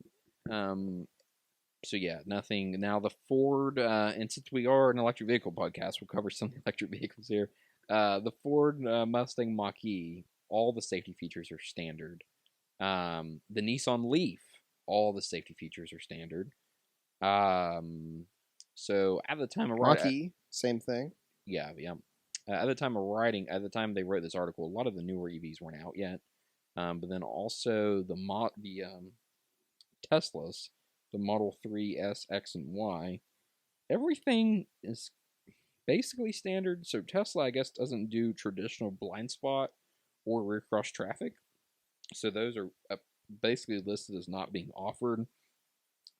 yeah, nothing. Now the Ford, and since we are an electric vehicle podcast, we'll cover some electric vehicles here. The Ford Mustang Mach-E, all the safety features are standard. The Nissan Leaf, all the safety features are standard. So at the time of Mach-E, same thing. Yeah. At the time they wrote this article, a lot of the newer EVs weren't out yet. But then also the Teslas, the Model 3, S, X, and Y, everything is basically standard. So Tesla, I guess, doesn't do traditional blind spot or rear cross traffic. So those are basically listed as not being offered.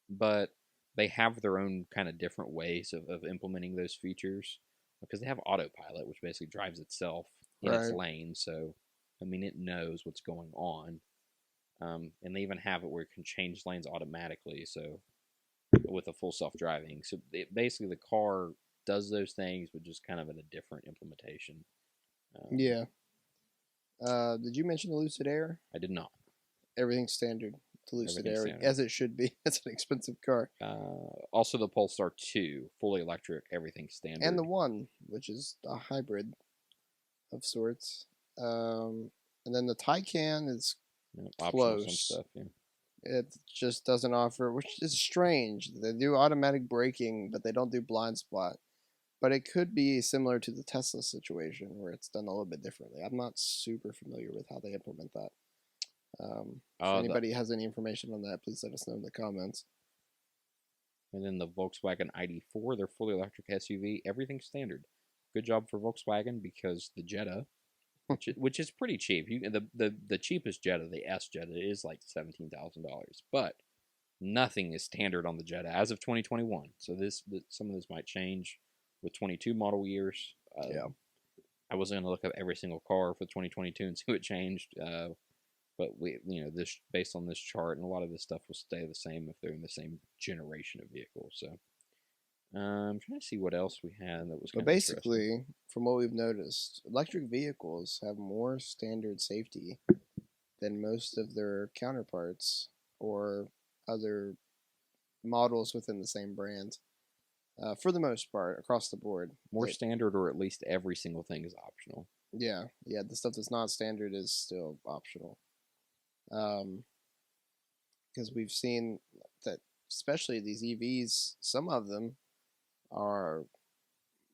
But they have their own kind of different ways of implementing those features. Because they have Autopilot, which basically drives itself in its lane. So I mean, it knows what's going on. And they even have it where it can change lanes automatically. So with a full self-driving, so basically the car does those things, but just kind of in a different implementation. Yeah. Did you mention the Lucid Air? I did not. Everything's standard to Lucid Everything's Air, standard. as it should be. It's an expensive car. Also, the Polestar 2, fully electric, everything's standard. And the One, which is a hybrid of sorts. And then the Taycan is optional close. some stuff, yeah. It just doesn't offer, which is strange. They do automatic braking, but they don't do blind spot. But it could be similar to the Tesla situation, where it's done a little bit differently. I'm not super familiar with how they implement that. If anybody has any information on that, please let us know in the comments. And then the Volkswagen Id4, their fully electric SUV, everything's standard. Good job for Volkswagen, because the Jetta, which is pretty cheap. The cheapest Jetta, the S Jetta, is like $17,000, but nothing is standard on the Jetta as of 2021. So some of this might change with 22 model years. Yeah, I wasn't going to look up every single car for 2022 and see what changed. But this, based on this chart, and a lot of this stuff will stay the same if they're in the same generation of vehicles. So I'm trying to see what else we had that was. But basically, from what we've noticed, electric vehicles have more standard safety than most of their counterparts or other models within the same brand. For the most part, across the board, more standard, or at least every single thing is optional. Yeah, the stuff that's not standard is still optional. Because we've seen that, especially these EVs, some of them are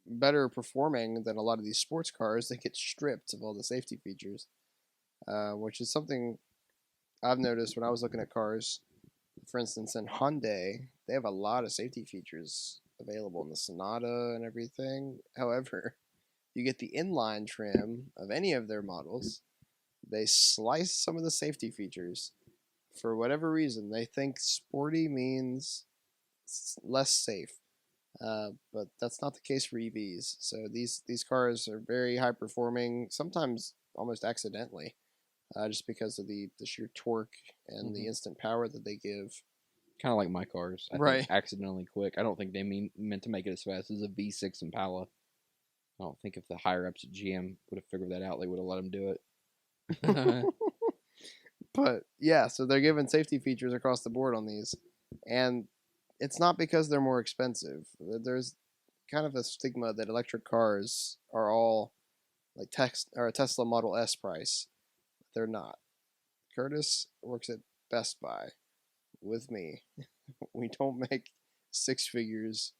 better performing than a lot of these sports cars that get stripped of all the safety features, which is something I've noticed when I was looking at cars. For instance, in Hyundai, they have a lot of safety features available in the Sonata and everything. However, you get the inline trim of any of their models, they slice some of the safety features. For whatever reason, they think sporty means less safe. But that's not the case for EVs. So these cars are very high performing, sometimes almost accidentally, just because of the sheer torque and the instant power that they give. Kind of like my cars, I think accidentally quick. I don't think they meant to make it as fast as a V6 Impala. I don't think if the higher ups at GM would have figured that out, they would have let them do it. But yeah, so they're giving safety features across the board on these, and it's not because they're more expensive. There's kind of a stigma that electric cars are all like a Tesla Model S price. They're not. Curtis works at Best Buy with me. We don't make six figures.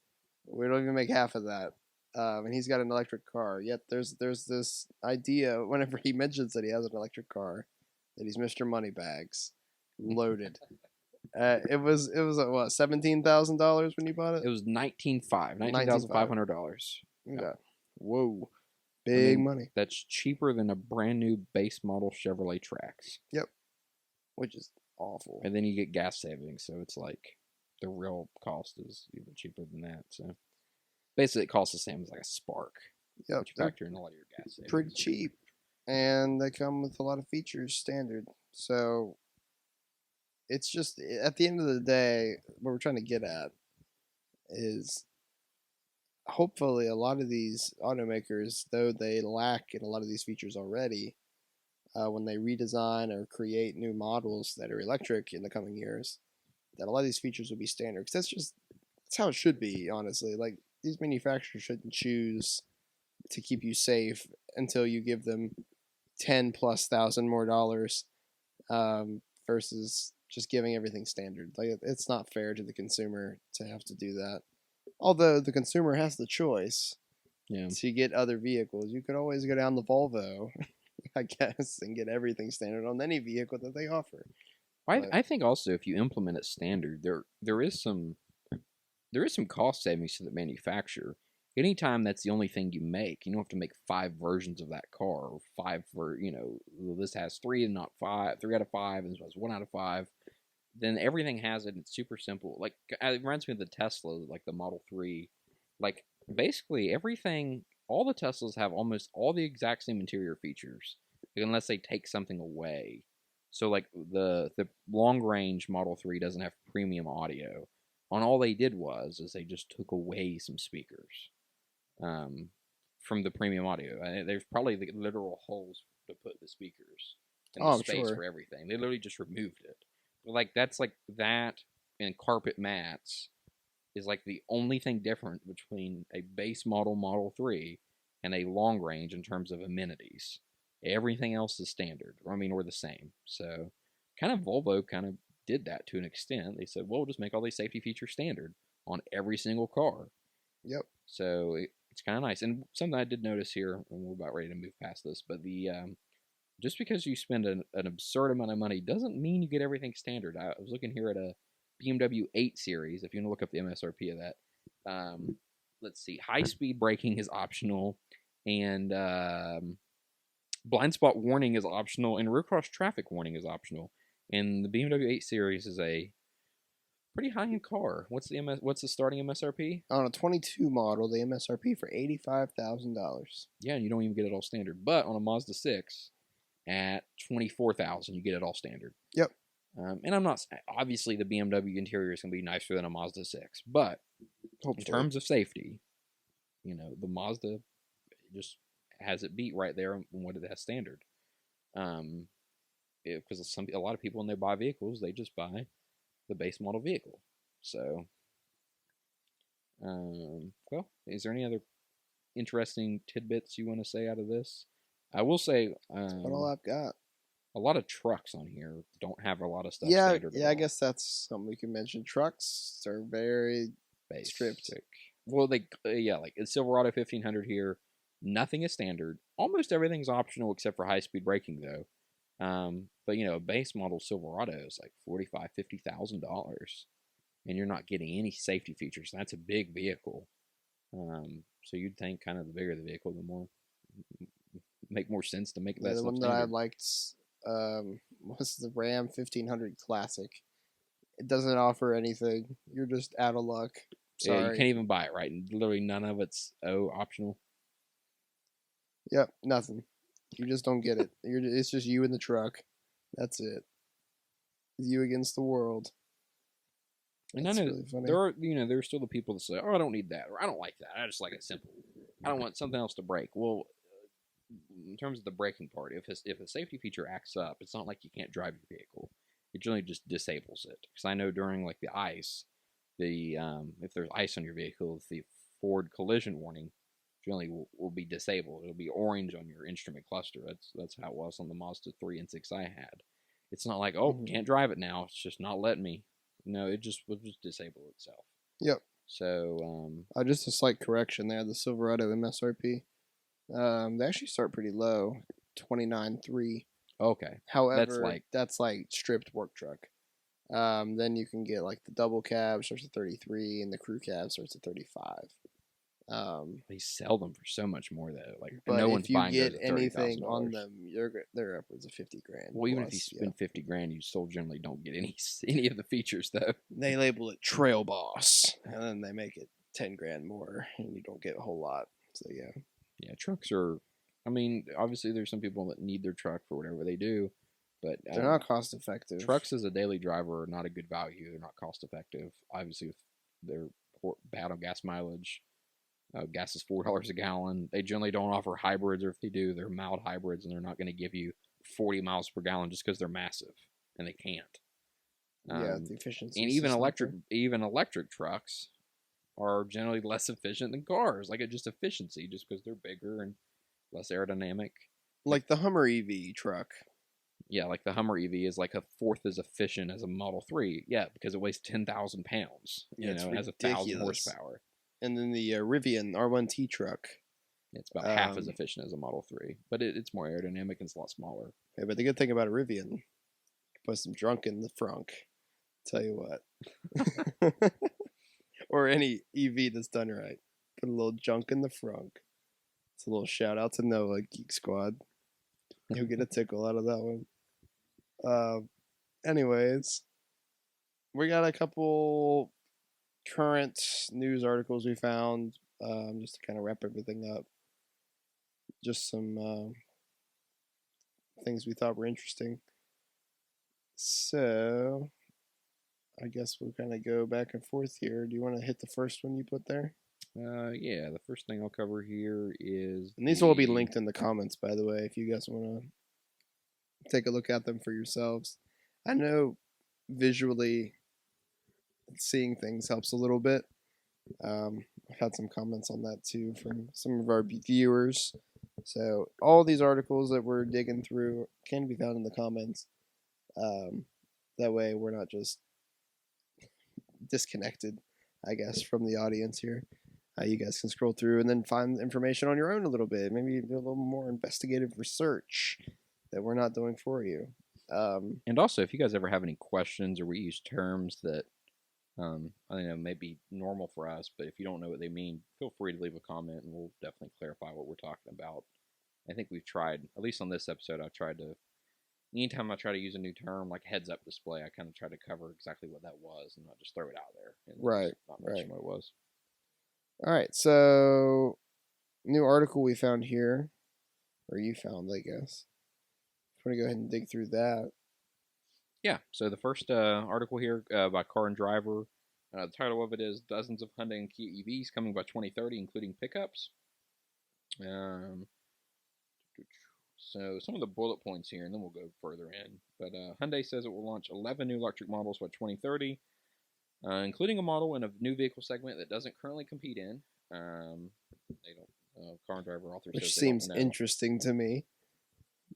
We don't even make half of that. And he's got an electric car. Yet there's this idea whenever he mentions that he has an electric car that he's Mr. Moneybags, loaded. It was what, $17,000 when you bought it? It was $19,500. Yeah. Whoa, big money. That's cheaper than a brand new base model Chevrolet Trax. Yep, which is awful. And then you get gas savings, so it's like the real cost is even cheaper than that. So basically, it costs the same as like a Spark. Yep, which factor in a lot of your gas savings. Pretty cheap, and they come with a lot of features standard. So it's just, at the end of the day, what we're trying to get at is hopefully a lot of these automakers, though they lack in a lot of these features already, when they redesign or create new models that are electric in the coming years, that a lot of these features will be standard. Because that's how it should be, honestly. Like, these manufacturers shouldn't choose to keep you safe until you give them 10,000+ more dollars, versus just giving everything standard. Like, it's not fair to the consumer to have to do that. Although the consumer has the choice to get other vehicles. You could always go down the Volvo, I guess, and get everything standard on any vehicle that they offer. I think also if you implement it standard, there is some cost savings to the manufacturer. Anytime that's the only thing you make, you don't have to make 5 versions of that car, or 5 for, this has 3 and not 5, 3 out of 5, and this has 1 out of 5. Then everything has it, and it's super simple. Like, it reminds me of the Tesla, like the Model 3. Like, basically everything, all the Teslas have almost all the exact same interior features. unless they take something away. So like the long range Model 3 doesn't have premium audio. On all they did is they just took away some speakers from the premium audio. There's probably the literal holes to put the speakers and the space for everything. They literally just removed it. Like that's like that and carpet mats is like the only thing different between a base Model 3 and a long range in terms of amenities. Everything else is standard. I mean, we're the same. So kind of Volvo kind of did that to an extent. They said, well, we'll just make all these safety features standard on every single car. Yep. So it's kind of nice. And something I did notice here, and we're about ready to move past this, but the just because you spend an absurd amount of money doesn't mean you get everything standard. I was looking here at a BMW 8 Series. If you want to look up the MSRP of that, let's see. High-speed braking is optional, and blind spot warning is optional, and rear cross traffic warning is optional. And the BMW 8 Series is a pretty high-end car. What's the starting MSRP? On a 22 model, the MSRP for $85,000. Yeah, and you don't even get it all standard. But on a Mazda 6, at $24,000, you get it all standard. Yep. And I'm not obviously the BMW interior is going to be nicer than a Mazda 6, but hopefully, in terms of safety, the Mazda just has it beat right there on what it has standard. Because a lot of people when they buy vehicles, they just buy the base model vehicle. So, well, is there any other interesting tidbits you want to say out of this? I will say, that's all I've got. A lot of trucks on here don't have a lot of stuff. Yeah, I guess that's something we can mention. Trucks are very stripped. Well, like a Silverado 1500 here, nothing is standard. Almost everything's optional except for high-speed braking, though. But a base model Silverado is like $45,000-$50,000, and you're not getting any safety features. That's a big vehicle. So you'd think kind of the bigger the vehicle, the more make more sense to make that. The one that I liked was the Ram 1500 Classic. It doesn't offer anything. You're just out of luck. Sorry. Yeah, you can't even buy it, right? And literally none of it's optional. Yep, nothing. You just don't get it. It's just you in the truck. That's it. You against the world. And that's I know really funny. There are still the people that say, "Oh, I don't need that," or "I don't like that. I just like it simple. I don't want something else to break." Well, in terms of the braking part, if a safety feature acts up, it's not like you can't drive your vehicle. It generally just disables it. Because I know during like the ice, if there's ice on your vehicle, the forward collision warning generally will be disabled. It'll be orange on your instrument cluster. That's how it was on the Mazda 3 and 6 I had. It's not like, can't drive it now. It's just not letting me. No, it will just disable itself. Yep. So, just a slight correction there. The Silverado MSRP, they actually start pretty low, $29,300. Okay. However, that's like stripped work truck. Then you can get like the double cab starts at $33,000 and the crew cab starts at $35,000. They sell them for so much more though. Like but no one's buying those at $30,000. If you get anything on them, they're upwards of $50,000. Well, even if you spend $50,000, you still generally don't get any of the features though. They label it Trail Boss, and then they make it $10,000 more, and you don't get a whole lot. So yeah. Yeah, trucks are. I mean, obviously, there's some people that need their truck for whatever they do, but they're not cost effective. Trucks as a daily driver are not a good value. They're not cost effective. Obviously, they're bad on gas mileage. Gas is $4 a gallon. They generally don't offer hybrids, or if they do, they're mild hybrids, and they're not going to give you 40 miles per gallon just because they're massive, and they can't. Yeah, the efficiency. And even electric trucks are generally less efficient than cars. Like, it's just efficiency, just because they're bigger and less aerodynamic. Like the Hummer EV truck. Yeah, like the Hummer EV is like a fourth as efficient as a Model 3. Yeah, because it weighs 10,000 pounds. It has 1,000 horsepower. And then the Rivian R1T truck. It's about half as efficient as a Model 3. But it's more aerodynamic and it's a lot smaller. Yeah, but the good thing about a Rivian, you put some junk in the frunk. Tell you what. Or any EV that's done right. Put a little junk in the frunk. It's a little shout out to Noah, Geek Squad. You'll get a tickle out of that one. Anyways, we got a couple current news articles we found just to kind of wrap everything up. Just some things we thought were interesting. So I guess we'll kind of go back and forth here. Do you want to hit the first one you put there? Yeah, the first thing I'll cover here is. And these will be linked in the comments, by the way, if you guys want to take a look at them for yourselves. I know visually seeing things helps a little bit. I've had some comments on that too from some of our viewers. So all these articles that we're digging through can be found in the comments. That way we're not just disconnected, I guess, from the audience here. You guys can scroll through and then find information on your own a little bit. Maybe do a little more investigative research that we're not doing for you. And also, if you guys ever have any questions or we use terms that I don't know, maybe normal for us, but if you don't know what they mean, feel free to leave a comment and we'll definitely clarify what we're talking about. I think we've tried, at least on this episode, I've tried to, anytime I try to use a new term like heads-up display, I kind of try to cover exactly what that was and not just throw it out there. And right. Not mention what it was. All right, so new article we found here, or you found, I guess. I'm going to go ahead and dig through that. Yeah, so the first article here by Car and Driver, the title of it is Dozens of Hyundai and Kia EVs Coming by 2030, Including Pickups. So some of the bullet points here, and then we'll go further in. But Hyundai says it will launch 11 new electric models by 2030, including a model in a new vehicle segment that doesn't currently compete in. They don't. Car and Driver author Which says seems interesting to me.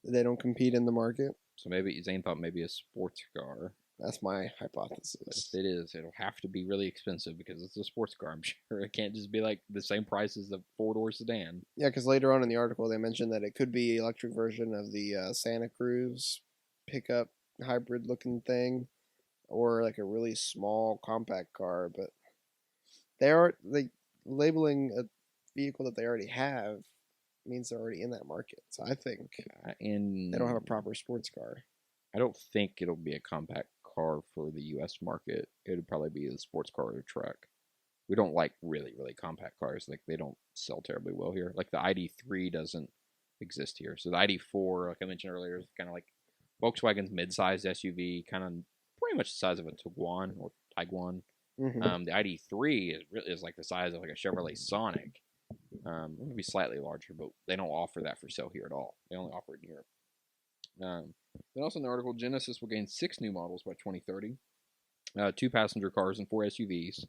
They don't compete in the market. So maybe Zane thought maybe a sports car. That's my hypothesis. But if it is, it'll have to be really expensive because it's a sports car, I'm sure. It can't just be like the same price as the four-door sedan. Yeah, because later on in the article, they mentioned that it could be electric version of the Santa Cruz pickup hybrid-looking thing, or like a really small compact car. But they labeling a vehicle that they already have means they're already in that market. So I think they don't have a proper sports car. I don't think it'll be a compact car for the U.S. market. It would probably be a sports car or a truck. We don't like really, really compact cars. Like, they don't sell terribly well here. Like, the ID3 doesn't exist here. So the ID4, like I mentioned earlier, is kind of like Volkswagen's mid-sized SUV, kind of pretty much the size of a Tiguan or Tiguan. Mm-hmm. The ID3 is like the size of like a Chevrolet Sonic. It would be slightly larger, but they don't offer that for sale here at all. They only offer it in Europe. Then also in the article, Genesis will gain 6 new models by 2030, 2 passenger cars and 4 SUVs.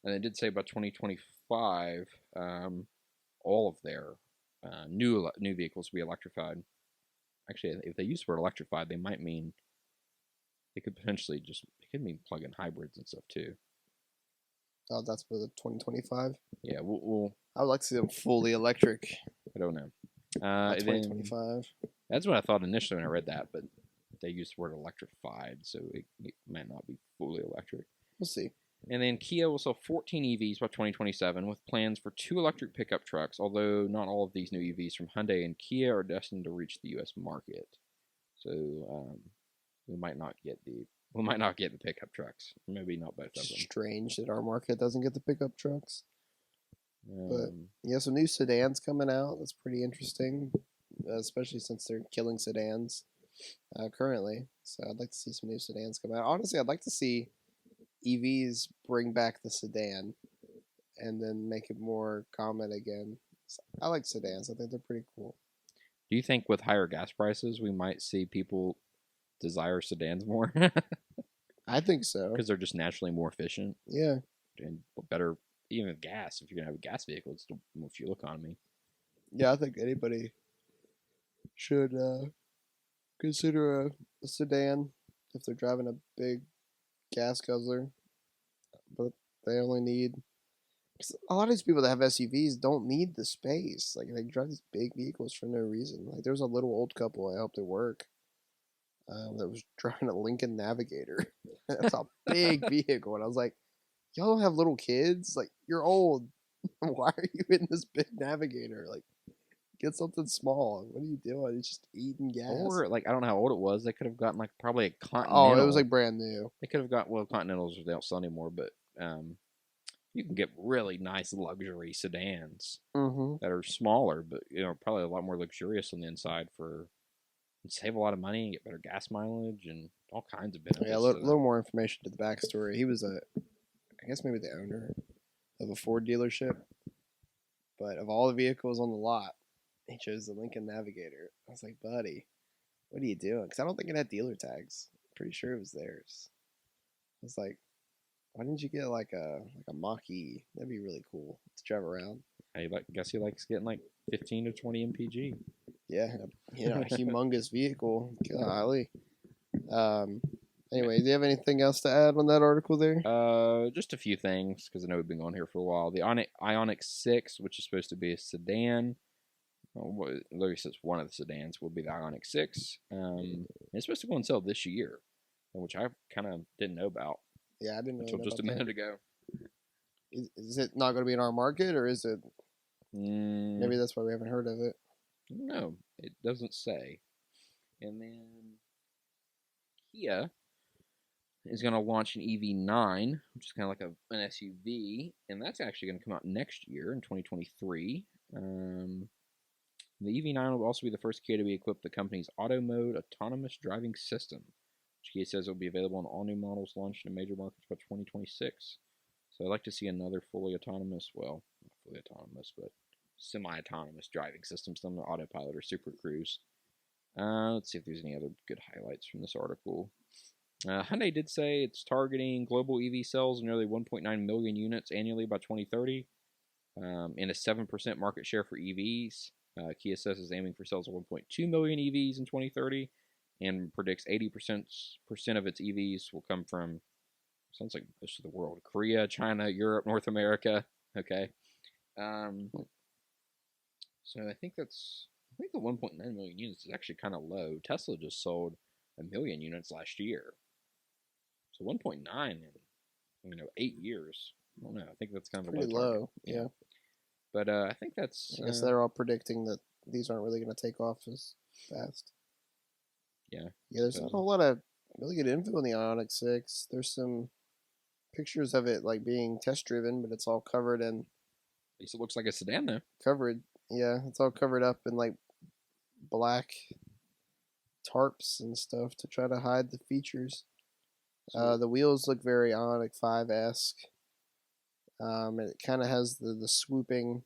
And they did say by 2025, all of their new vehicles will be electrified. Actually, if they use the word electrified, they might mean they could potentially it could mean plug-in hybrids and stuff too. Oh, that's for the 2025? Yeah, I would like to see them fully electric. I don't know. 2025. That's what I thought initially when I read that, but they used the word electrified, so it might not be fully electric. We'll see. And then Kia will sell 14 EVs by 2027 with plans for 2 electric pickup trucks, although not all of these new EVs from Hyundai and Kia are destined to reach the U.S. market. So we might not get the pickup trucks. Maybe not both of them. Strange that our market doesn't get the pickup trucks. But yeah, some new sedans coming out. That's pretty interesting, especially since they're killing sedans currently. So I'd like to see some new sedans come out. Honestly, I'd like to see EVs bring back the sedan and then make it more common again. So I like sedans. I think they're pretty cool. Do you think with higher gas prices, we might see people desire sedans more? I think so. Because they're just naturally more efficient. Yeah. And better, even with gas. If you're going to have a gas vehicle, it's still more fuel economy. Yeah, I think anybody should consider a sedan if they're driving a big gas guzzler. But they only need... A lot of these people that have SUVs don't need the space. Like, they drive these big vehicles for no reason. Like, there was a little old couple I helped at work that was driving a Lincoln Navigator. That's a big vehicle. And I was like, y'all don't have little kids? Like, you're old. Why are you in this big Navigator? Like, get something small. What are you doing? It's just eating gas. Or, like, I don't know how old it was. They could have gotten, like, probably a Continental. Oh, it was, like, brand new. They could have got, well, Continentals they don't sell anymore, but you can get really nice luxury sedans that are smaller, but, you know, probably a lot more luxurious on the inside for save a lot of money and get better gas mileage and all kinds of benefits. Yeah, a little more information to the backstory. He was I guess maybe the owner of a Ford dealership, but of all the vehicles on the lot, he chose the Lincoln Navigator. I was like, buddy, what are you doing? Because I don't think it had dealer tags. I'm pretty sure it was theirs. I was like, why didn't you get like a Mach-E? That'd be really cool to drive around. I guess he likes getting like 15 to 20 mpg. Yeah, a humongous vehicle. Golly. Anyway, do you have anything else to add on that article there? Just a few things because I know we've been going here for a while. The Ioniq 6, which is supposed to be a sedan, at least it's one of the sedans, will be the Ioniq 6. It's supposed to go on sale this year, which I kind of didn't know about. Yeah, I didn't know until just a minute ago. Is it not going to be in our market, or is it? Maybe that's why we haven't heard of it. No, it doesn't say. And then Kia is going to launch an EV9, which is kind of like an SUV, and that's actually going to come out next year in 2023. The EV9 will also be the first Kia to be equipped with the company's Auto Mode autonomous driving system, which Kia says will be available on all new models launched in major markets by 2026. So I'd like to see another fully autonomous, well, not fully autonomous, but semi-autonomous driving system, some Autopilot or Super Cruise. Let's see if there's any other good highlights from this article. Hyundai did say it's targeting global EV sales of nearly 1.9 million units annually by 2030, and a 7% market share for EVs. Kia says is aiming for sales of 1.2 million EVs in 2030, and predicts 80% of its EVs will come from, sounds like most of the world, Korea, China, Europe, North America. Okay. So I think the 1.9 million units is actually kind of low. Tesla just sold 1 million units last year. So 1.9 in 8 years. I don't know. I think that's kind of pretty a low. Low. Yeah. But I think that's. I guess they're all predicting that these aren't really going to take off as fast. Yeah. Yeah, there's not a whole lot of really good info on the Ioniq 6. There's some pictures of it like being test driven, but it's all covered in. At least it looks like a sedan though. Covered, yeah, it's all covered up in like black tarps and stuff to try to hide the features. The wheels look very Ioniq 5-esque. It kind of has the swooping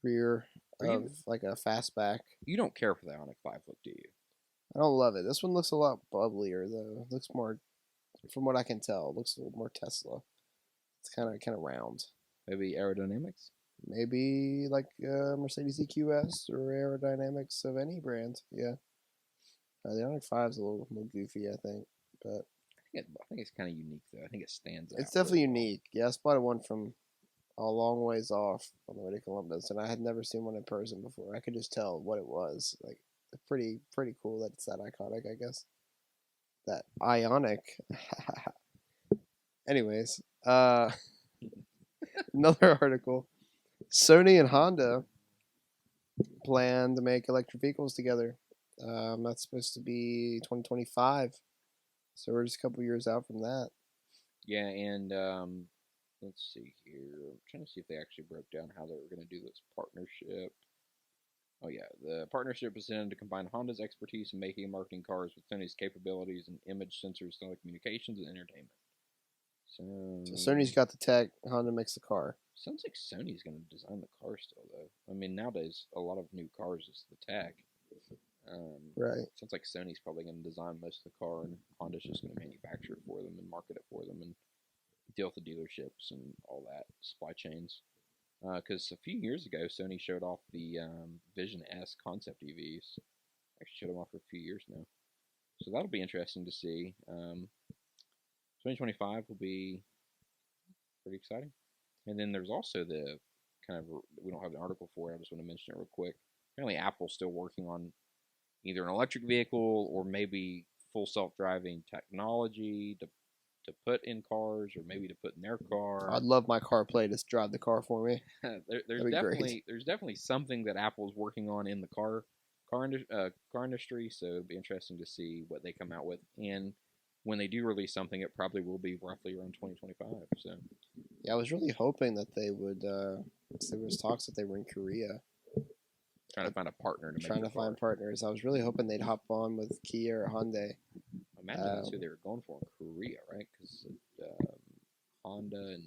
rear of like a fastback. You don't care for the Ioniq 5 look, do you? I don't love it. This one looks a lot bubblier though. It looks more, from what I can tell, it looks a little more Tesla. It's kind of round. Maybe aerodynamics. Maybe like Mercedes EQS or aerodynamics of any brand. Yeah. The Ioniq 5 is a little goofy, I think, but I think it's kind of unique though. I think it stands out. It's definitely unique. Yeah, I spotted one from a long ways off on the way to Columbus, and I had never seen one in person before. I could just tell what it was. Like, pretty cool that it's that iconic, I guess. That Ioniq. Anyways, another article. Sony and Honda plan to make electric vehicles together. That's supposed to be 2025. So we're just a couple years out from that. Yeah, and let's see here. I'm trying to see if they actually broke down how they were going to do this partnership. Oh yeah, the partnership is intended to combine Honda's expertise in making and marketing cars with Sony's capabilities in image sensors, telecommunications, and entertainment. So Sony's got the tech, Honda makes the car. Sounds like Sony's going to design the car still, though. I mean, nowadays, a lot of new cars is the tech. Right. Sounds like Sony's probably going to design most of the car, and Honda's just going to manufacture it for them and market it for them and deal with the dealerships and all that, supply chains. Because a few years ago, Sony showed off the Vision S concept EVs. Actually showed them off for a few years now. So that'll be interesting to see. 2025 will be pretty exciting. And then there's also the kind of, we don't have an article for it, I just want to mention it real quick. Apparently Apple's still working on either an electric vehicle or maybe full self-driving technology to put in cars or maybe to put in their car. I'd love my CarPlay to drive the car for me. There's definitely something that Apple's working on in the car industry, so it'll be interesting to see what they come out with. And when they do release something, it probably will be roughly around 2025. So yeah, I was really hoping that they would. There was talks that they were in Korea, Trying to find a partner to make Trying the to find partners. I was really hoping they'd hop on with Kia or Hyundai. I imagine that's who they were going for in Korea, right? Because Honda and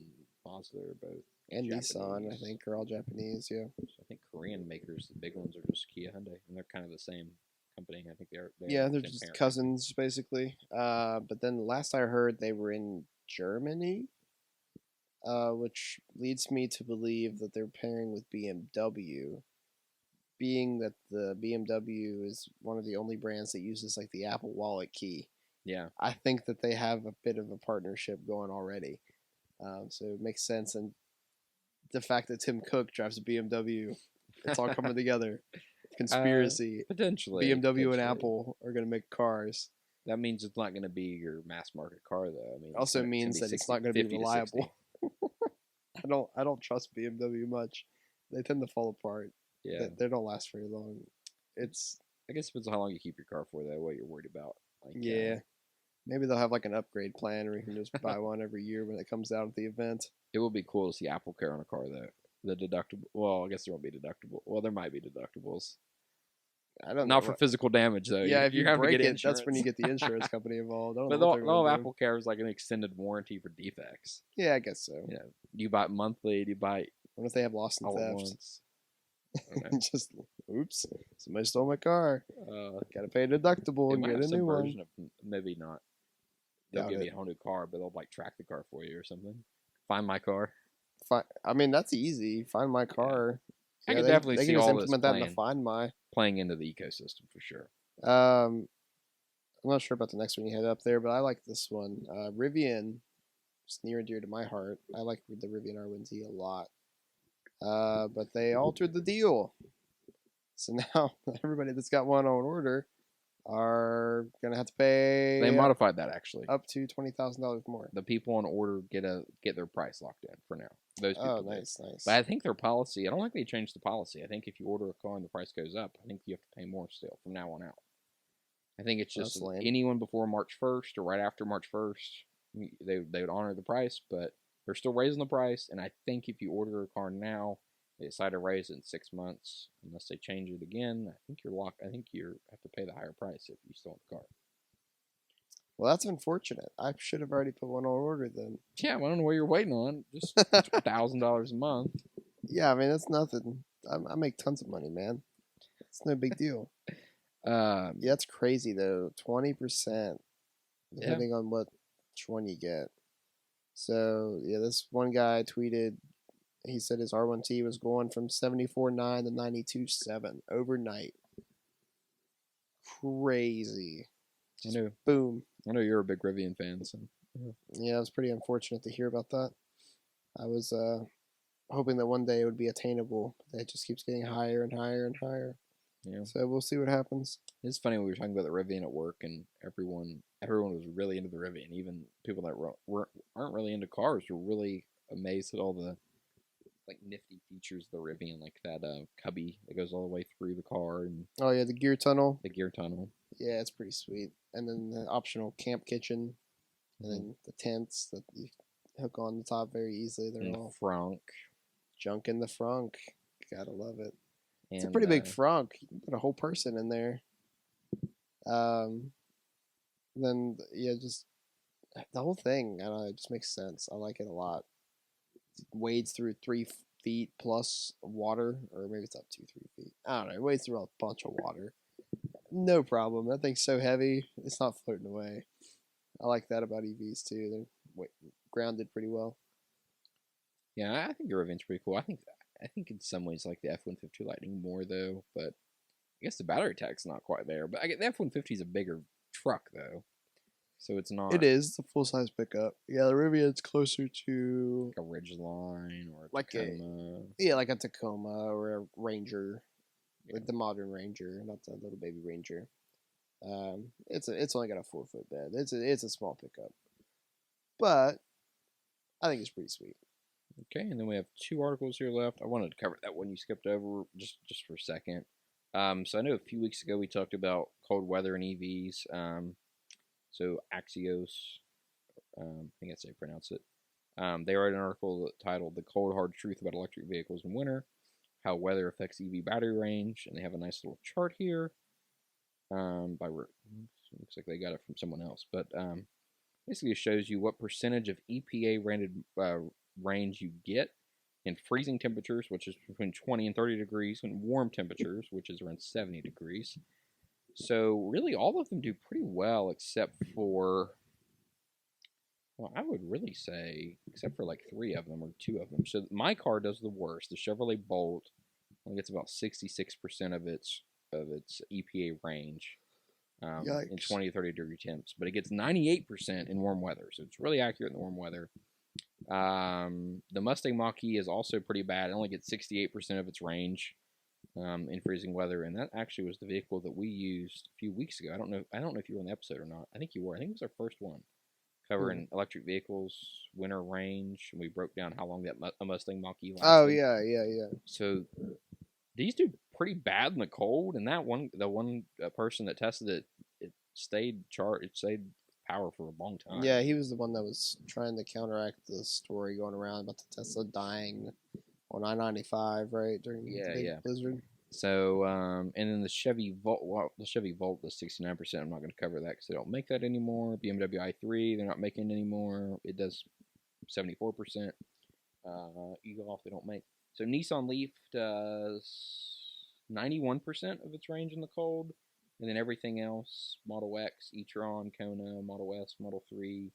Mazda are both And Japanese. Nissan, I think, are all Japanese, yeah. So I think Korean makers, the big ones, are just Kia, Hyundai, and they're kind of the same company. I think they're Yeah, they're the same just parent. cousins, basically. But then last I heard, they were in Germany, which leads me to believe that they're pairing with BMW, being that the BMW is one of the only brands that uses like the Apple Wallet key. Yeah, I think that they have a bit of a partnership going already. So it makes sense. And the fact that Tim Cook drives a BMW, it's all coming together. Conspiracy. potentially. BMW and Apple are going to make cars. That means it's not going to be your mass market car, though. I mean, It also means that it's not going to be reliable. I don't trust BMW much. They tend to fall apart. Yeah, They don't last very long. It's I guess it depends on how long you keep your car for, though. What you're worried about. Like, yeah. Maybe they'll have like an upgrade plan where you can just buy one every year when it comes out at the event. It would be cool to see Apple Care on a car, though. The deductible. Well, I guess there won't be deductible. Well, there might be deductibles. I don't Not know. for physical damage, though. Yeah, if you have to break get it, that's when you get the insurance company involved. I don't But know what they're all gonna do. Apple Care is like an extended warranty for defects. Yeah, I guess so. You know, do you buy it monthly? Do you buy it What if they have lost and all at theft? once? Okay. Just oops, somebody stole my car. Gotta pay a deductible It and might get have a some new one. version of maybe not. They'll Doubt give it. you a whole new car, but they'll like track the car for you or something. Find my car. I mean, that's easy. Find my car. I Yeah, can they definitely can see just all this implement that into Find My. playing into the ecosystem for sure. I'm not sure about the next one you had up there, but I like this one. Rivian, it's near and dear to my heart. I like the Rivian R1T a lot. But they altered the deal. So now everybody that's got one on order are going to have to pay They modified that actually. up to $20,000 more. The people on order get their price locked in for now. Those people do. Nice. But I think their policy, I don't think they changed the policy. I think if you order a car and the price goes up, I think you have to pay more still from now on out. I think it's just anyone before March 1st or right after March 1st, they would honor the price, but they're still raising the price. And I think if you order a car now, they decide to raise it in 6 months, unless they change it again, I think you're locked. I think you have to pay the higher price if you still own the car. Well, that's unfortunate. I should have already put one on order then. Yeah, well, I don't know what you're waiting on. Just $1,000 a month. Yeah, I mean, that's nothing. I make tons of money, man. It's no big deal. Yeah, it's crazy, though. 20%, depending on which one you get. So, yeah, this one guy tweeted, he said his R1T was going from 74.9 to 92.7 overnight. Crazy. I know. Boom. I know you're a big Rivian fan, so yeah, it was pretty unfortunate to hear about that. I was hoping that one day it would be attainable, but it just keeps getting higher and higher and higher. Yeah. So we'll see what happens. It's funny, we were talking about the Rivian at work, and everyone was really into the Rivian. Even people that aren't really into cars were really amazed at all the like nifty features of the Rivian, like that cubby that goes all the way through the car, and oh yeah, the gear tunnel. Yeah, it's pretty sweet. And then the optional camp kitchen, and then the tents that you hook on the top very easily. They're all frunk. Junk in the frunk. Gotta love it. And, it's a pretty big frunk. You can put a whole person in there. Then yeah, just the whole thing. I don't know, it just makes sense. I like it a lot. It wades through 3 feet plus water, or maybe it's up to 3 feet. I don't know. It wades through a bunch of water. No problem. That thing's so heavy, it's not floating away. I like that about EVs too. They're grounded pretty well. Yeah, I think the Rivian's pretty cool. I think in some ways I like the F-150 Lightning more though, but I guess the battery tech's not quite there. But I get the F-150 is a bigger truck though, so it's not. It is. It's a full size pickup. Yeah, the Rivian's closer to like a Ridgeline or like Tacoma. Like a Tacoma or a Ranger, like the modern Ranger, not the little baby Ranger. It's only got a 4-foot bed. It's a small pickup, but I think it's pretty sweet. Okay, and then we have 2 articles here left. I wanted to cover that one you skipped over just for a second. So I know a few weeks ago we talked about cold weather and EVs. So Axios, I think that's how you pronounce it. They wrote an article titled "The Cold Hard Truth About Electric Vehicles in Winter: how weather affects EV battery range, and they have a nice little chart here. Looks like they got it from someone else, but basically it shows you what percentage of EPA rated range you get in freezing temperatures, which is between 20 and 30 degrees, and warm temperatures, which is around 70 degrees. So really, all of them do pretty well, except for, well, I would really say, except for like 3 of them or 2 of them. So my car does the worst. The Chevrolet Bolt only gets about 66% of its EPA range in 20 to 30 degree temps, but it gets 98% in warm weather. So it's really accurate in the warm weather. The Mustang Mach-E is also pretty bad. It only gets 68% of its range in freezing weather, and that actually was the vehicle that we used a few weeks ago. I don't know if you were on the episode or not. I think you were. I think it was our first one covering electric vehicles, winter range, and we broke down how long that Mustang Mach-E lasted. Oh yeah. So these do pretty bad in the cold, and the one person that tested it, it stayed power for a long time. Yeah, he was the one that was trying to counteract the story going around about the Tesla dying on I-95, right, during the big blizzard. So, and then the Chevy Volt, the 69%. I'm not going to cover that because they don't make that anymore. BMW i3, they're not making it anymore. It does 74%. E-Golf, they don't make. So Nissan Leaf does 91% of its range in the cold. And then everything else, Model X, e-tron, Kona, Model S, Model 3,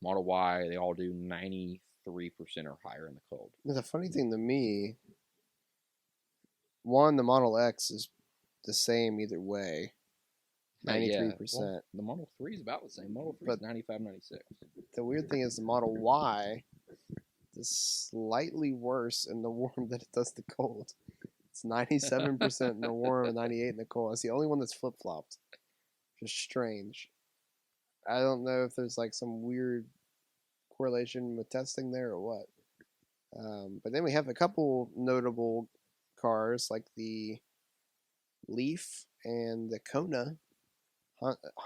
Model Y, they all do 93% or higher in the cold. The funny thing to me, the Model X is the same either way. 93%. Well, the Model 3 is about the same. Model 3 is 95, 96. The weird thing is the Model Y is slightly worse in the warm than it does the cold. It's 97% in the warm and 98% in the cold. It's the only one that's flip-flopped. Just strange. I don't know if there's like some weird correlation with testing there or what. But then we have a couple notable cars like the Leaf and the Kona,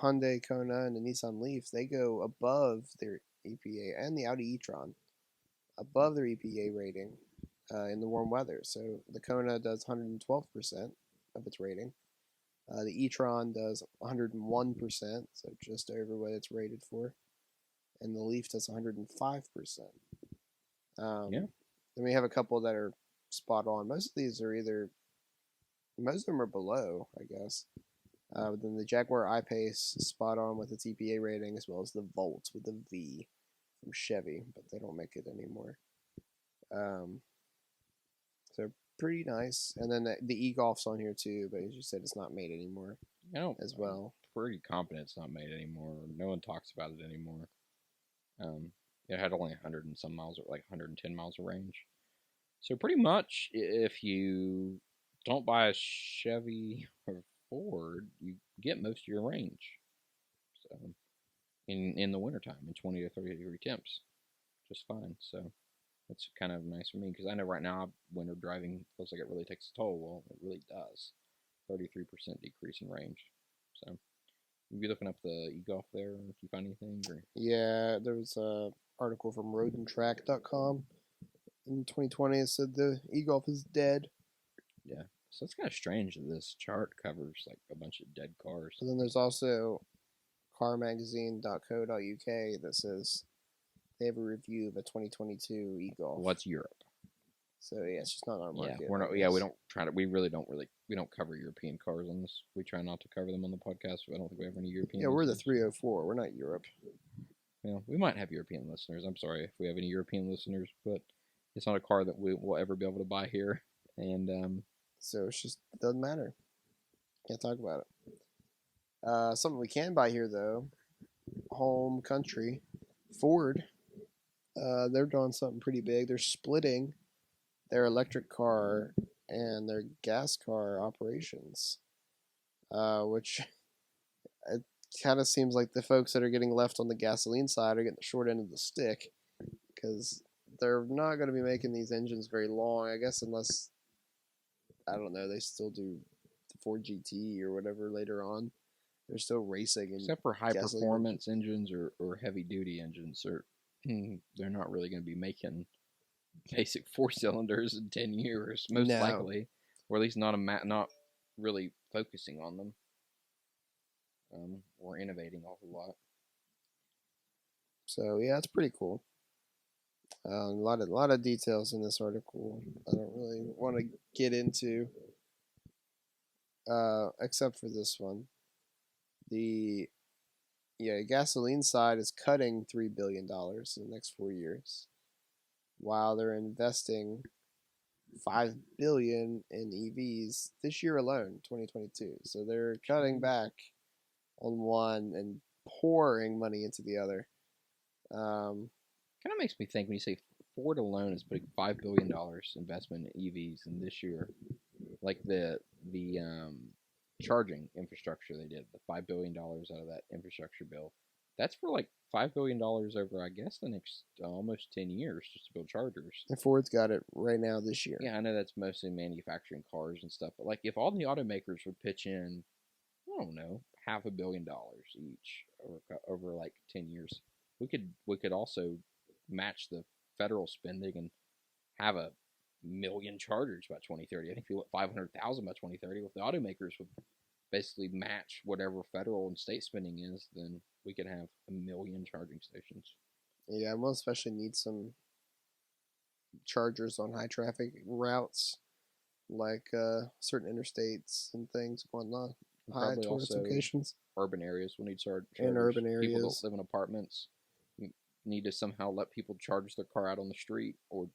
Hyundai Kona and the Nissan Leaf. They go above their EPA, and the Audi e-tron above their EPA rating in the warm weather. So the Kona does 112% of its rating. The e-tron does 101%, so just over what it's rated for. And the Leaf does 105%. Then we have a couple that are spot on. Most of them are below, I guess. But then the Jaguar I-Pace is spot on with its EPA rating, as well as the Volt with the V from Chevy, but they don't make it anymore. So pretty nice. And then the e-Golf's on here too, but as you said, it's not made anymore as well. I'm pretty confident it's not made anymore. No one talks about it anymore. It had only 100 and some miles, or like 110 miles of range. So pretty much, if you don't buy a Chevy or Ford, you get most of your range. So in the wintertime, in 20 to 30 degree temps, just fine. So that's kind of nice for me, because I know right now winter driving feels like it really takes a toll. Well, it really does. 33% decrease in range. So you'll be looking up the e-Golf there if you find anything. Or... Yeah, there was a article from roadandtrack.com in 2020. It said the e-Golf is dead. Yeah, so it's kind of strange that this chart covers like a bunch of dead cars. And then there's also carmagazine.co.uk that says they have a review of a 2022 e-Golf. What's Europe? So yeah, it's just not our market. Yeah, we're not. Yeah, we don't try to. We really don't. We don't cover European cars on this. We try not to cover them on the podcast. I don't think we have any European. Yeah, we're the 304. We're not Europe. Yeah, we might have European listeners. I'm sorry if we have any European listeners, but it's not a car that we will ever be able to buy here. And so it's just doesn't matter. Can't talk about it. Something we can buy here though, home country, Ford. They're doing something pretty big. They're splitting their electric car and their gas car operations, which it kind of seems like the folks that are getting left on the gasoline side are getting the short end of the stick, because they're not going to be making these engines very long, I guess, unless, I don't know, they still do the Ford GT or whatever later on. They're still racing. Except for high-performance engines or heavy-duty engines, they're not really going to be making basic 4 cylinders in 10 years, most No. likely, or at least not really focusing on them. Or innovating a whole lot. So yeah, it's pretty cool. A lot of details in this article. I don't really want to get into, except for this one. The gasoline side is cutting $3 billion in the next 4 years, while they're investing $5 billion in EVs this year alone, 2022. So they're cutting back on one and pouring money into the other. Kind of makes me think when you say Ford alone is putting $5 billion investment in EVs in this year, like the charging infrastructure they did, the $5 billion out of that infrastructure bill. That's for like $5 billion over, I guess, the next almost 10 years just to build chargers. And Ford's got it right now this year. Yeah, I know that's mostly manufacturing cars and stuff, but like if all the automakers would pitch in, I don't know, $500 million each over like 10 years, we could also match the federal spending and have a million chargers by 2030. I think if you want 500,000 by 2030, if the automakers would basically match whatever federal and state spending is, then we could have a million charging stations. Yeah, we'll especially need some chargers on high traffic routes, like certain interstates and things going on. High tourist locations. Urban areas will need chargers. In urban areas. People that live in apartments need to somehow let people charge their car out on the street or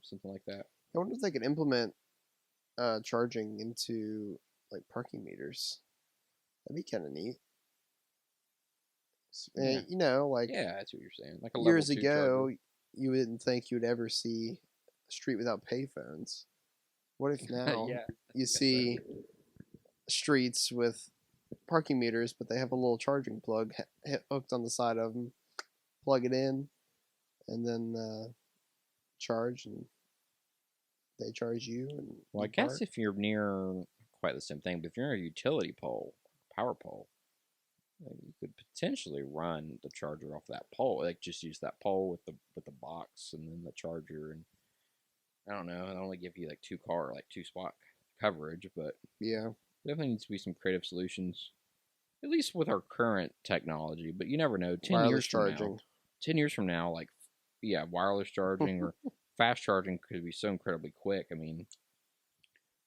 something like that. I wonder if they could implement charging into like parking meters. That'd be kind of neat. Yeah. You know, like that's what you're saying. Like a years level 2 ago, charger. You didn't think you'd ever see a street without payphones. What if now you see streets with parking meters, but they have a little charging plug hooked on the side of them? Plug it in, and then charge, and they charge you. And well, I guess if you're near quite the same thing, but if you're near a utility pole, power pole, you could potentially run the charger off that pole. Like just use that pole with the box and then the charger, and I don't know. It only give you like two spot coverage, but yeah, definitely needs to be some creative solutions, at least with our current technology. But you never know. 10 wireless years charging. From now, 10 years from now, like wireless charging or fast charging could be so incredibly quick. I mean,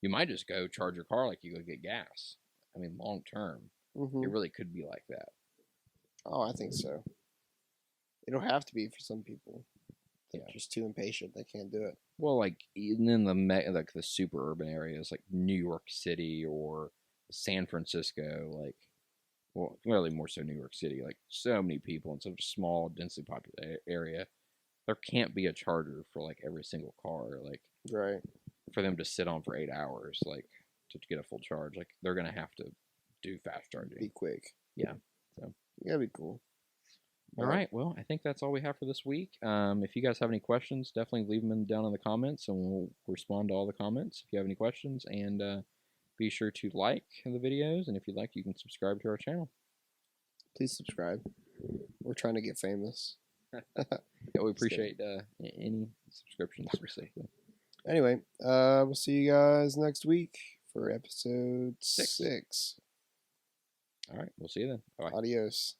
you might just go charge your car like you go get gas. I mean, long term, it really could be like that. Oh, I think so. It'll have to be for some people. They're just too impatient. They can't do it. Well, like even in the super urban areas like New York City or San Francisco, like, well, really more so New York City, like so many people in such a small, densely populated area, there can't be a charger for like every single car, like right, for them to sit on for 8 hours, like to get a full charge. Like they're gonna have to do fast charging. Be quick. Yeah. So that'd be cool. All right. Well, I think that's all we have for this week. If you guys have any questions, definitely leave them down in the comments, and we'll respond to all the comments if you have any questions. And be sure to like the videos, and if you'd like, you can subscribe to our channel. Please subscribe. We're trying to get famous. Yeah, we appreciate any subscriptions. Anyway, we'll see you guys next week for episode 6. All right. We'll see you then. Bye. Adios.